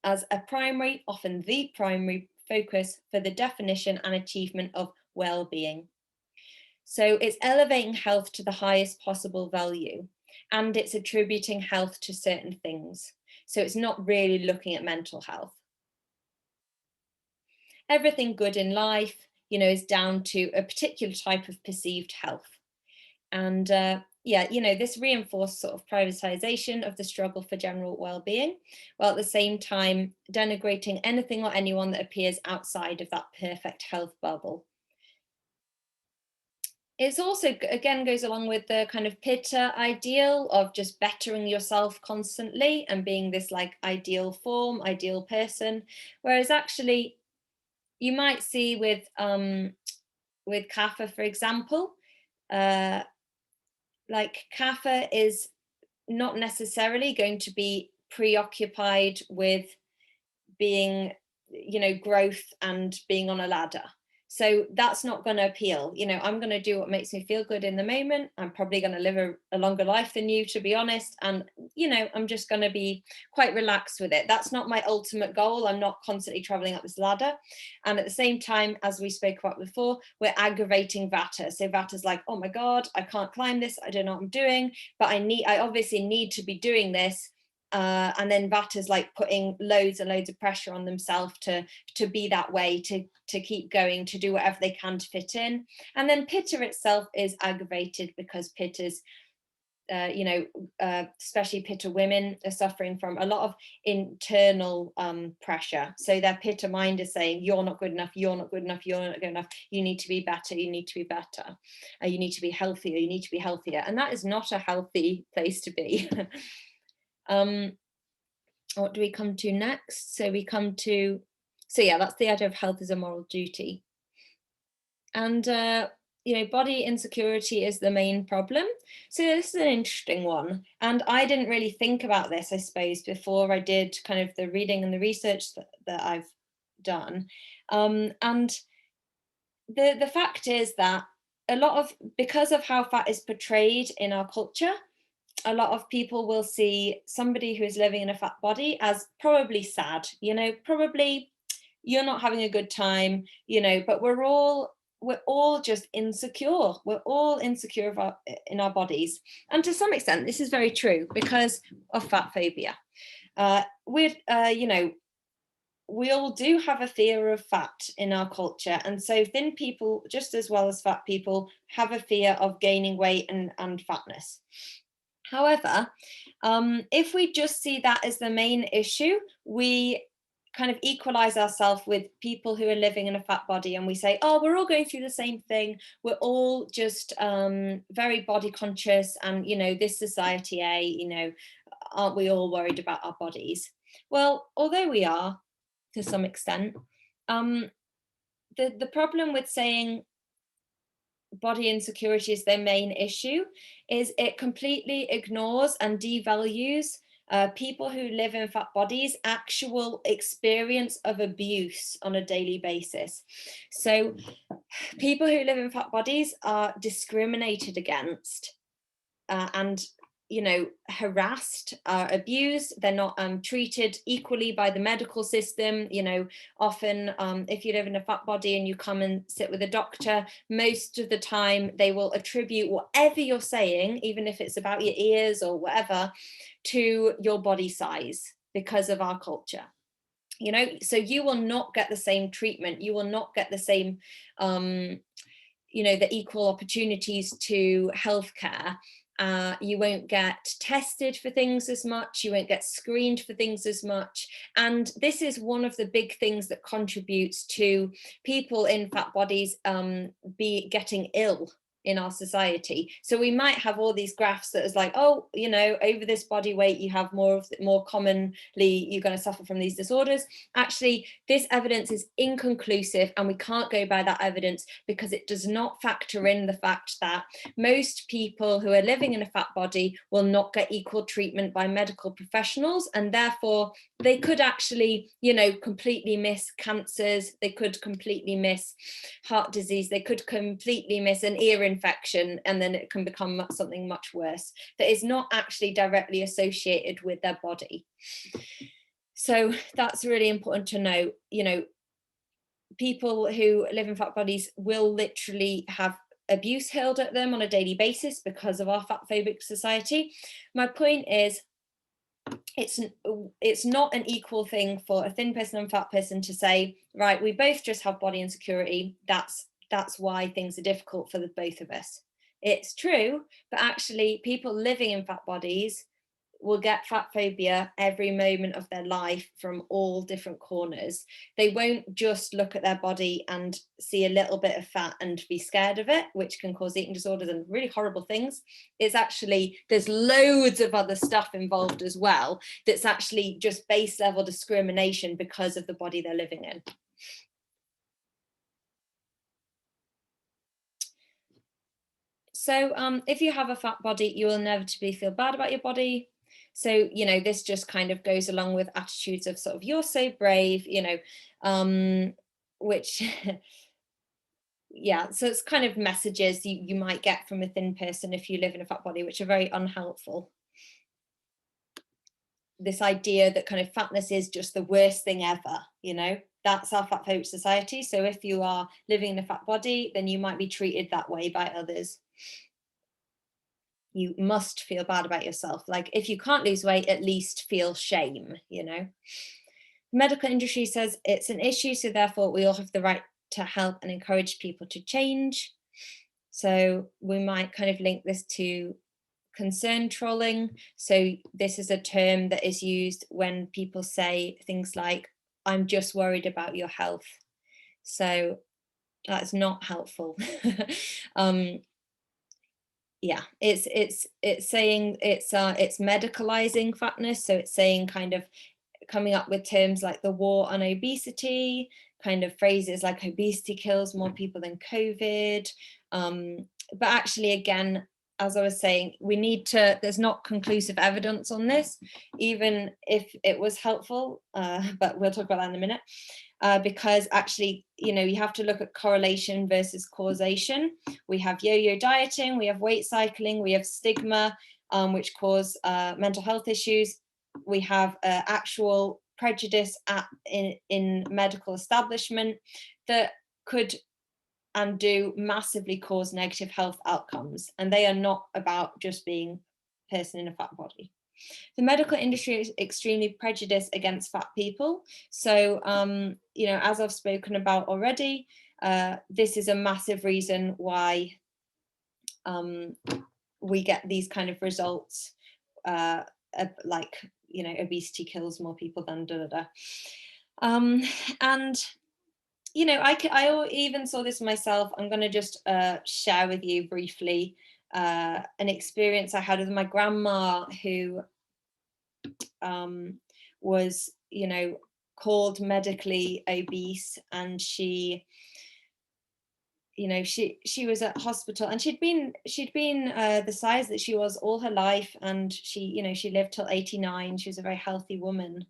as a primary, often the primary focus for the definition and achievement of well-being. So it's elevating health to the highest possible value, and it's attributing health to certain things. So it's not really looking at mental health. Everything good in life, is down to a particular type of perceived health. And this reinforced sort of privatization of the struggle for general well-being, while at the same time denigrating anything or anyone that appears outside of that perfect health bubble. It's also, again, goes along with the kind of pitta ideal of just bettering yourself constantly and being this like ideal form, ideal person. Whereas actually, you might see with Kapha, for example, like Kapha is not necessarily going to be preoccupied with being, growth and being on a ladder. So that's not going to appeal. I'm going to do what makes me feel good in the moment. I'm probably going to live a longer life than you, to be honest. And, I'm just going to be quite relaxed with it. That's not my ultimate goal. I'm not constantly traveling up this ladder. And at the same time, as we spoke about before, we're aggravating Vata. So Vata's like, oh my God, I can't climb this. I don't know what I'm doing, but I obviously need to be doing this. And then Vata's like putting loads and loads of pressure on themselves to be that way, to keep going, to do whatever they can to fit in. And then Pitta itself is aggravated because Pitta's, especially Pitta women are suffering from a lot of internal pressure. So their Pitta mind is saying, you're not good enough, you're not good enough, you're not good enough, you need to be better, you need to be better, you need to be healthier, you need to be healthier. And that is not a healthy place to be. What do we come to next? So that's the idea of health as a moral duty. And body insecurity is the main problem. So this is an interesting one, and I didn't really think about this, I suppose, before I did kind of the reading and the research that I've done. And the fact is that because of how fat is portrayed in our culture, a lot of people will see somebody who is living in a fat body as probably sad, probably you're not having a good time, but we're all just insecure. We're all insecure in our bodies. And to some extent, this is very true because of fat phobia. We all do have a fear of fat in our culture. And so thin people, just as well as fat people, have a fear of gaining weight and fatness. However, if we just see that as the main issue, we kind of equalize ourselves with people who are living in a fat body, and we say, oh, we're all going through the same thing. We're all just very body conscious, and, this society, aren't we all worried about our bodies? Well, although we are, to some extent, the problem with saying body insecurity is their main issue is it completely ignores and devalues people who live in fat bodies' actual experience of abuse on a daily basis. So people who live in fat bodies are discriminated against and harassed, abused. They're not treated equally by the medical system. Often if you live in a fat body and you come and sit with a doctor, most of the time they will attribute whatever you're saying, even if it's about your ears or whatever, to your body size because of our culture. So you will not get the same treatment, you will not get the same the equal opportunities to healthcare. You won't get tested for things as much, you won't get screened for things as much. And this is one of the big things that contributes to people in fat bodies getting ill, in our society. So we might have all these graphs that is like, oh, you know, over this body weight, you have more commonly, you're going to suffer from these disorders. Actually, this evidence is inconclusive, and we can't go by that evidence because it does not factor in the fact that most people who are living in a fat body will not get equal treatment by medical professionals, and therefore they could actually, you know, completely miss cancers, they could completely miss heart disease, they could completely miss an ear infection, and then it can become something much worse that is not actually directly associated with their body. So that's really important to know. You know, people who live in fat bodies will literally have abuse hurled at them on a daily basis because of our fat phobic society. My point is, it's not an equal thing for a thin person and fat person to say, right, we both just have body insecurity, that's why things are difficult for the both of us. It's true, but actually people living in fat bodies will get fat phobia every moment of their life from all different corners. They won't just look at their body and see a little bit of fat and be scared of it, which can cause eating disorders and really horrible things. It's actually, there's loads of other stuff involved as well that's actually just base level discrimination because of the body they're living in. So if you have a fat body, you will inevitably feel bad about your body. So, you know, this just kind of goes along with attitudes of sort of, you're so brave, you know, which, yeah, so it's kind of messages you might get from a thin person if you live in a fat body, which are very unhelpful. This idea that kind of fatness is just the worst thing ever, you know, that's our fat phobic society. So if you are living in a fat body, then you might be treated that way by others. You must feel bad about yourself. Like, if you can't lose weight, at least feel shame, you know. The medical industry says it's an issue, so therefore we all have the right to help and encourage people to change. So we might kind of link this to concern trolling. So this is a term that is used when people say things like, I'm just worried about your health. So that's not helpful. Yeah, it's saying it's medicalizing fatness. So it's saying, kind of coming up with terms like the war on obesity, kind of phrases like obesity kills more people than COVID. But actually, again, as I was saying, we need to, there's not conclusive evidence on this, even if it was helpful, but we'll talk about that in a minute. Because actually, you know, you have to look at correlation versus causation. We have yo-yo dieting, we have weight cycling, we have stigma, which cause mental health issues. We have actual prejudice in medical establishment that could and do massively cause negative health outcomes. And they are not about just being a person in a fat body. The medical industry is extremely prejudiced against fat people. So, you know, as I've spoken about already, this is a massive reason why we get these kind of results, like, you know, obesity kills more people than da da da. And, you know, I even saw this myself. I'm going to just share with you briefly an experience I had with my grandma, who was, you know, called medically obese, and she, you know, she was at hospital, and she'd been the size that she was all her life, and she, you know, she lived till 89. She was a very healthy woman,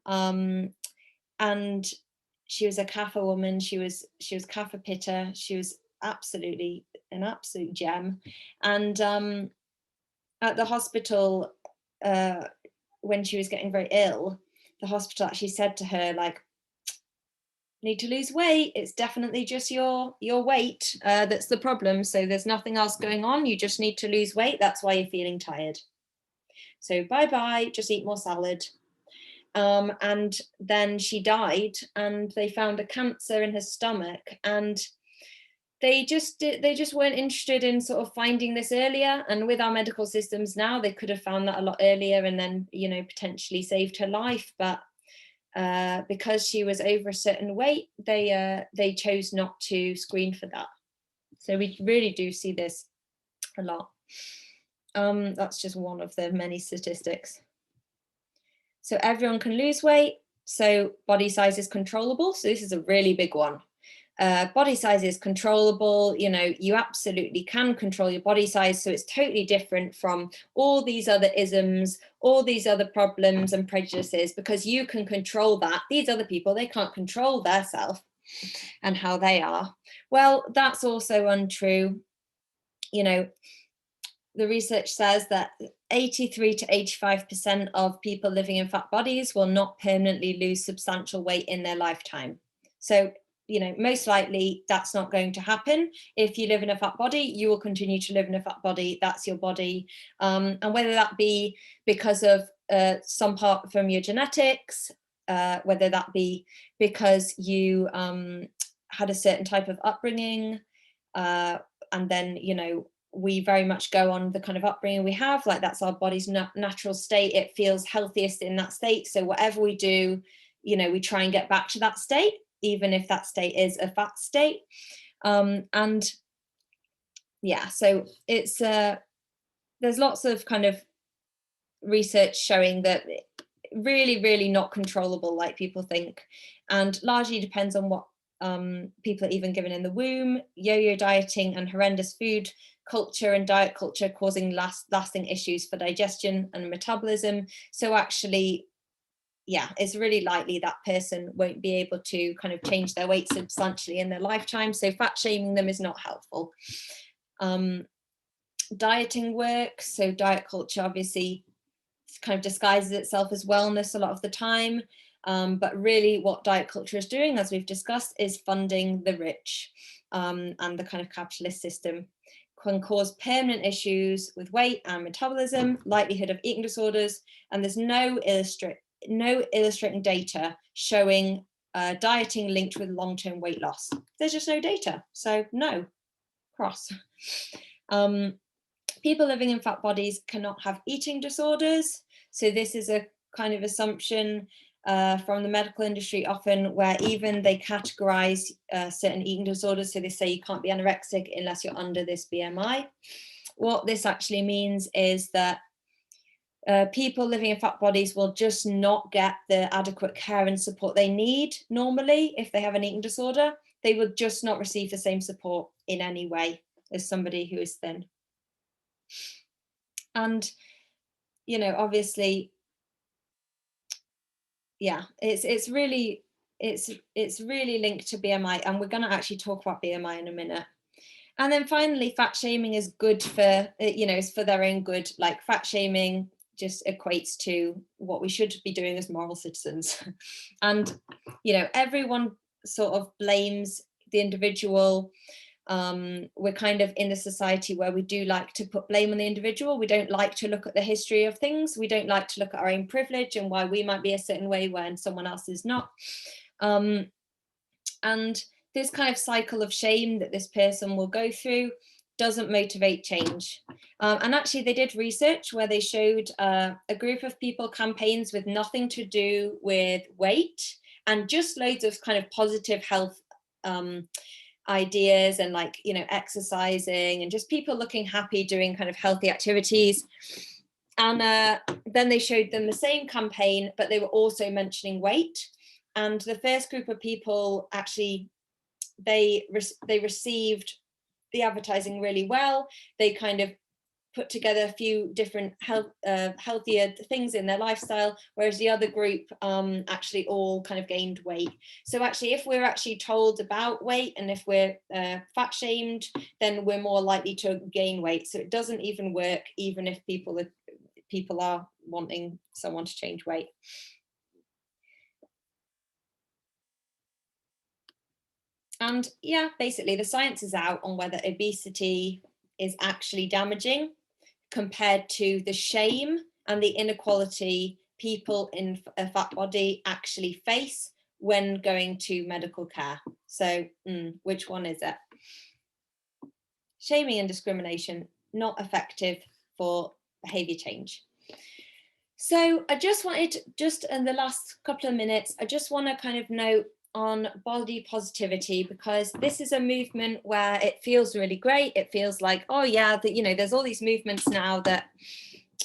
and she was a Kapha woman. She was Kapha Pitta. She was absolutely an absolute gem. And at the hospital, when she was getting very ill, the hospital actually said to her, like, need to lose weight, it's definitely just your weight that's the problem, so there's nothing else going on, you just need to lose weight, that's why you're feeling tired, so bye bye, just eat more salad. And then she died, and they found a cancer in her stomach, and they just weren't interested in sort of finding this earlier. And with our medical systems now, they could have found that a lot earlier and then, you know, potentially saved her life. But because she was over a certain weight, they chose not to screen for that. So we really do see this a lot. That's just one of the many statistics. So everyone can lose weight. So body size is controllable. So this is a really big one. Body size is controllable. You know, you absolutely can control your body size. So it's totally different from all these other isms, all these other problems and prejudices, because you can control that. These other people, they can't control their self and how they are. Well, that's also untrue. You know, the research says that 83 to 85% of people living in fat bodies will not permanently lose substantial weight in their lifetime. So, you know, most likely that's not going to happen. If you live in a fat body, you will continue to live in a fat body. That's your body. And whether that be because of some part from your genetics, whether that be because you had a certain type of upbringing, and then, you know, we very much go on the kind of upbringing we have, like that's our body's natural state. It feels healthiest in that state. So whatever we do, you know, we try and get back to that state, even if that state is a fat state. And yeah, so it's there's lots of kind of research showing that really not controllable like people think, and largely depends on what people are even given in the womb, yo-yo dieting and horrendous food culture and diet culture causing lasting issues for digestion and metabolism. So actually, yeah, it's really likely that person won't be able to kind of change their weight substantially in their lifetime. So fat shaming them is not helpful. Dieting works. So diet culture obviously kind of disguises itself as wellness a lot of the time. But really what diet culture is doing, as we've discussed, is funding the rich, and the kind of capitalist system can cause permanent issues with weight and metabolism, likelihood of eating disorders, and there's no illustrating data showing dieting linked with long-term weight loss. There's just no data, so no, cross. People living in fat bodies cannot have eating disorders. So this is a kind of assumption from the medical industry often, where even they categorize certain eating disorders. So they say you can't be anorexic unless you're under this BMI. What this actually means is that people living in fat bodies will just not get the adequate care and support they need normally if they have an eating disorder. They will just not receive the same support in any way as somebody who is thin. And, you know, obviously, yeah, it's really linked to BMI, and we're going to actually talk about BMI in a minute. And then finally, fat shaming is good for, you know, is for their own good. Like fat shaming just equates to what we should be doing as moral citizens. And, you know, everyone sort of blames the individual. We're kind of in a society where we do like to put blame on the individual. We don't like to look at the history of things. We don't like to look at our own privilege and why we might be a certain way when someone else is not. And this kind of cycle of shame that this person will go through doesn't motivate change. And actually they did research where they showed a group of people campaigns with nothing to do with weight and just loads of kind of positive health ideas and, like, you know, exercising and just people looking happy doing kind of healthy activities. And then they showed them the same campaign, but they were also mentioning weight. And the first group of people actually, they received the advertising really well. They kind of put together a few different healthier things in their lifestyle, whereas the other group actually all kind of gained weight. So actually, if we're actually told about weight and if we're fat shamed, then we're more likely to gain weight. So it doesn't even work, even if people are wanting someone to change weight. And yeah, basically the science is out on whether obesity is actually damaging compared to the shame and the inequality people in a fat body actually face when going to medical care. So which one is it? Shaming and discrimination, not effective for behavior change. So I just wanted, just in the last couple of minutes, I just want to kind of note on body positivity, because this is a movement where it feels really great. It feels like, oh yeah, that, you know, there's all these movements now that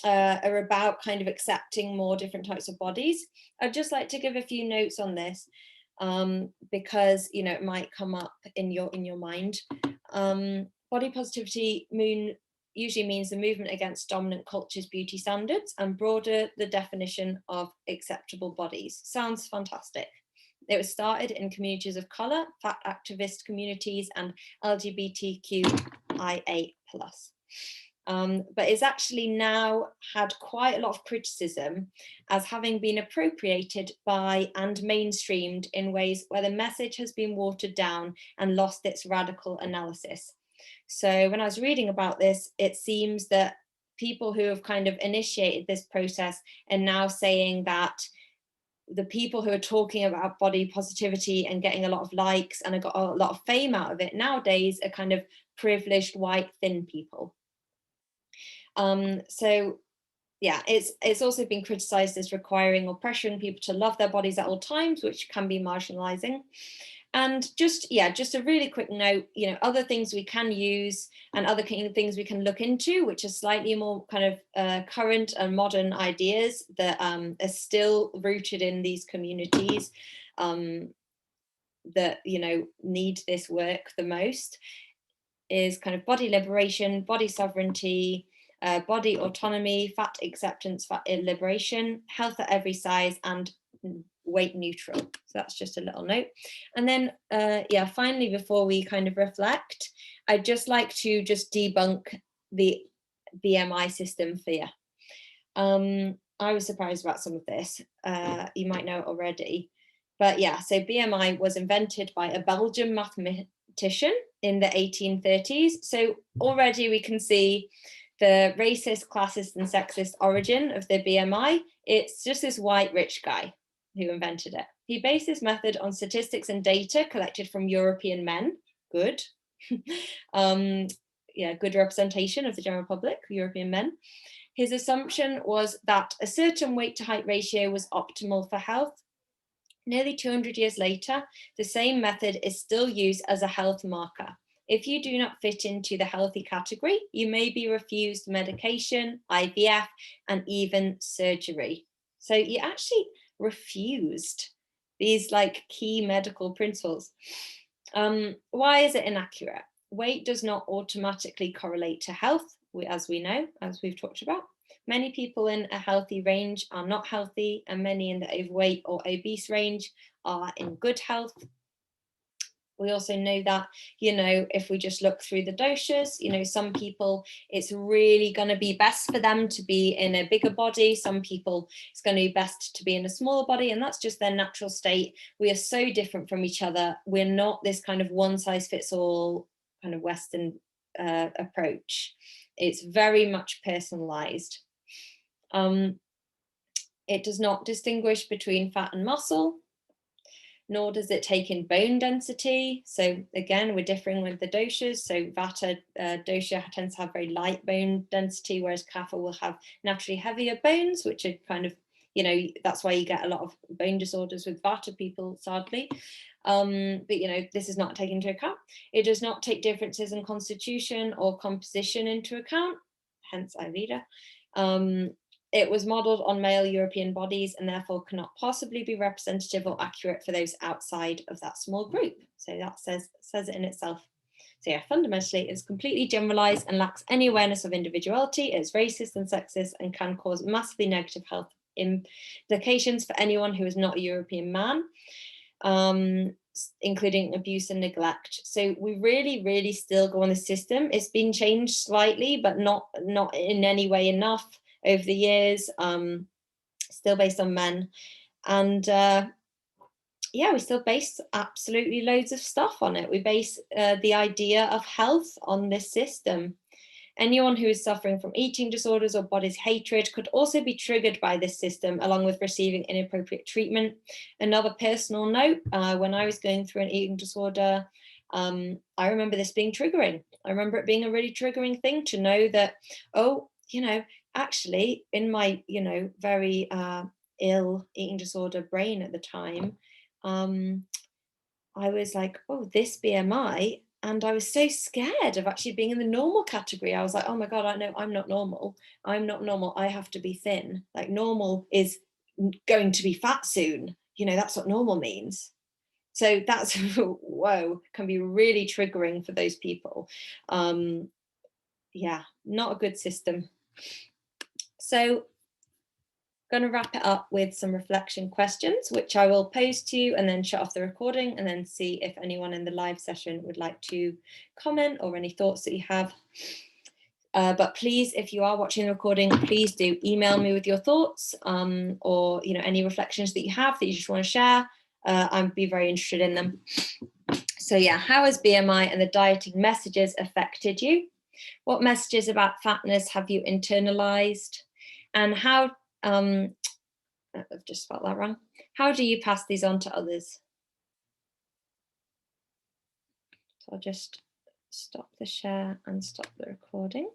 are about kind of accepting more different types of bodies. I'd just like to give a few notes on this, because, you know, it might come up in your mind. Body positivity usually means the movement against dominant culture's beauty standards, and broader the definition of acceptable bodies. Sounds fantastic. It was started in communities of colour, fat activist communities, and LGBTQIA+. But it's actually now had quite a lot of criticism as having been appropriated by and mainstreamed in ways where the message has been watered down and lost its radical analysis. So when I was reading about this, it seems that people who have kind of initiated this process are now saying that the people who are talking about body positivity and getting a lot of likes and have got a lot of fame out of it nowadays are kind of privileged white thin people. So yeah, it's also been criticized as requiring or pressuring people to love their bodies at all times, which can be marginalizing. And just a really quick note, you know, other things we can use and other kind of things we can look into, which are slightly more kind of current and modern ideas that are still rooted in these communities that, you know, need this work the most, is kind of body liberation, body sovereignty, body autonomy, fat acceptance, fat liberation, health at every size, and weight neutral. So that's just a little note. And then, yeah, finally, before we kind of reflect, I'd just like to just debunk the BMI system fear. I was surprised about some of this. You might know it already. But yeah, so BMI was invented by a Belgian mathematician in the 1830s. So already we can see the racist, classist, and sexist origin of the BMI. It's just this white rich guy who invented it. He based his method on statistics and data collected from European men. Good. Yeah, good representation of the general public, European men. His assumption was that a certain weight to height ratio was optimal for health. Nearly 200 years later, the same method is still used as a health marker. If you do not fit into the healthy category, you may be refused medication, IVF, and even surgery. So you actually refused these like key medical principles. Why is it inaccurate? Weight does not automatically correlate to health, as we know, as we've talked about. Many people in a healthy range are not healthy, and many in the overweight or obese range are in good health. We also know that, you know, if we just look through the doshas, you know, some people, it's really going to be best for them to be in a bigger body. Some people, it's going to be best to be in a smaller body, and that's just their natural state. We are so different from each other. We're not this kind of one size fits all kind of Western approach. It's very much personalized. It does not distinguish between fat and muscle, nor does it take in bone density. So again, we're differing with the doshas. So Vata dosha tends to have very light bone density, whereas Kapha will have naturally heavier bones, which are kind of, you know, that's why you get a lot of bone disorders with Vata people, sadly. But, you know, this is not taken into account. It does not take differences in constitution or composition into account, hence Ayurveda. It was modelled on male European bodies and therefore cannot possibly be representative or accurate for those outside of that small group. So that says it in itself. So yeah, fundamentally, it's completely generalised and lacks any awareness of individuality. It's racist and sexist and can cause massively negative health implications for anyone who is not a European man, including abuse and neglect. So we really still go on the system. It's been changed slightly, but not in any way enough over the years, still based on men. And yeah, we still base absolutely loads of stuff on it. We base the idea of health on this system. Anyone who is suffering from eating disorders or body hatred could also be triggered by this system, along with receiving inappropriate treatment. Another personal note, when I was going through an eating disorder, I remember this being triggering. I remember it being a really triggering thing to know that, oh, you know, actually in my, you know, very ill eating disorder brain at the time, I was like, oh, this BMI. And I was so scared of actually being in the normal category. I was like, oh my God, I know I'm not normal. I'm not normal. I have to be thin. Like normal is going to be fat soon. You know, that's what normal means. So that's, whoa, can be really triggering for those people. Yeah, not a good system. So going to wrap it up with some reflection questions, which I will pose to you and then shut off the recording and then see if anyone in the live session would like to comment or any thoughts that you have. But please, if you are watching the recording, please do email me with your thoughts or any reflections that you have that you just want to share. I'd be very interested in them. So yeah, how has BMI and the dieting messages affected you? What messages about fatness have you internalized? And how, I've just spelled that wrong. How do you pass these on to others? So I'll just stop the share and stop the recording.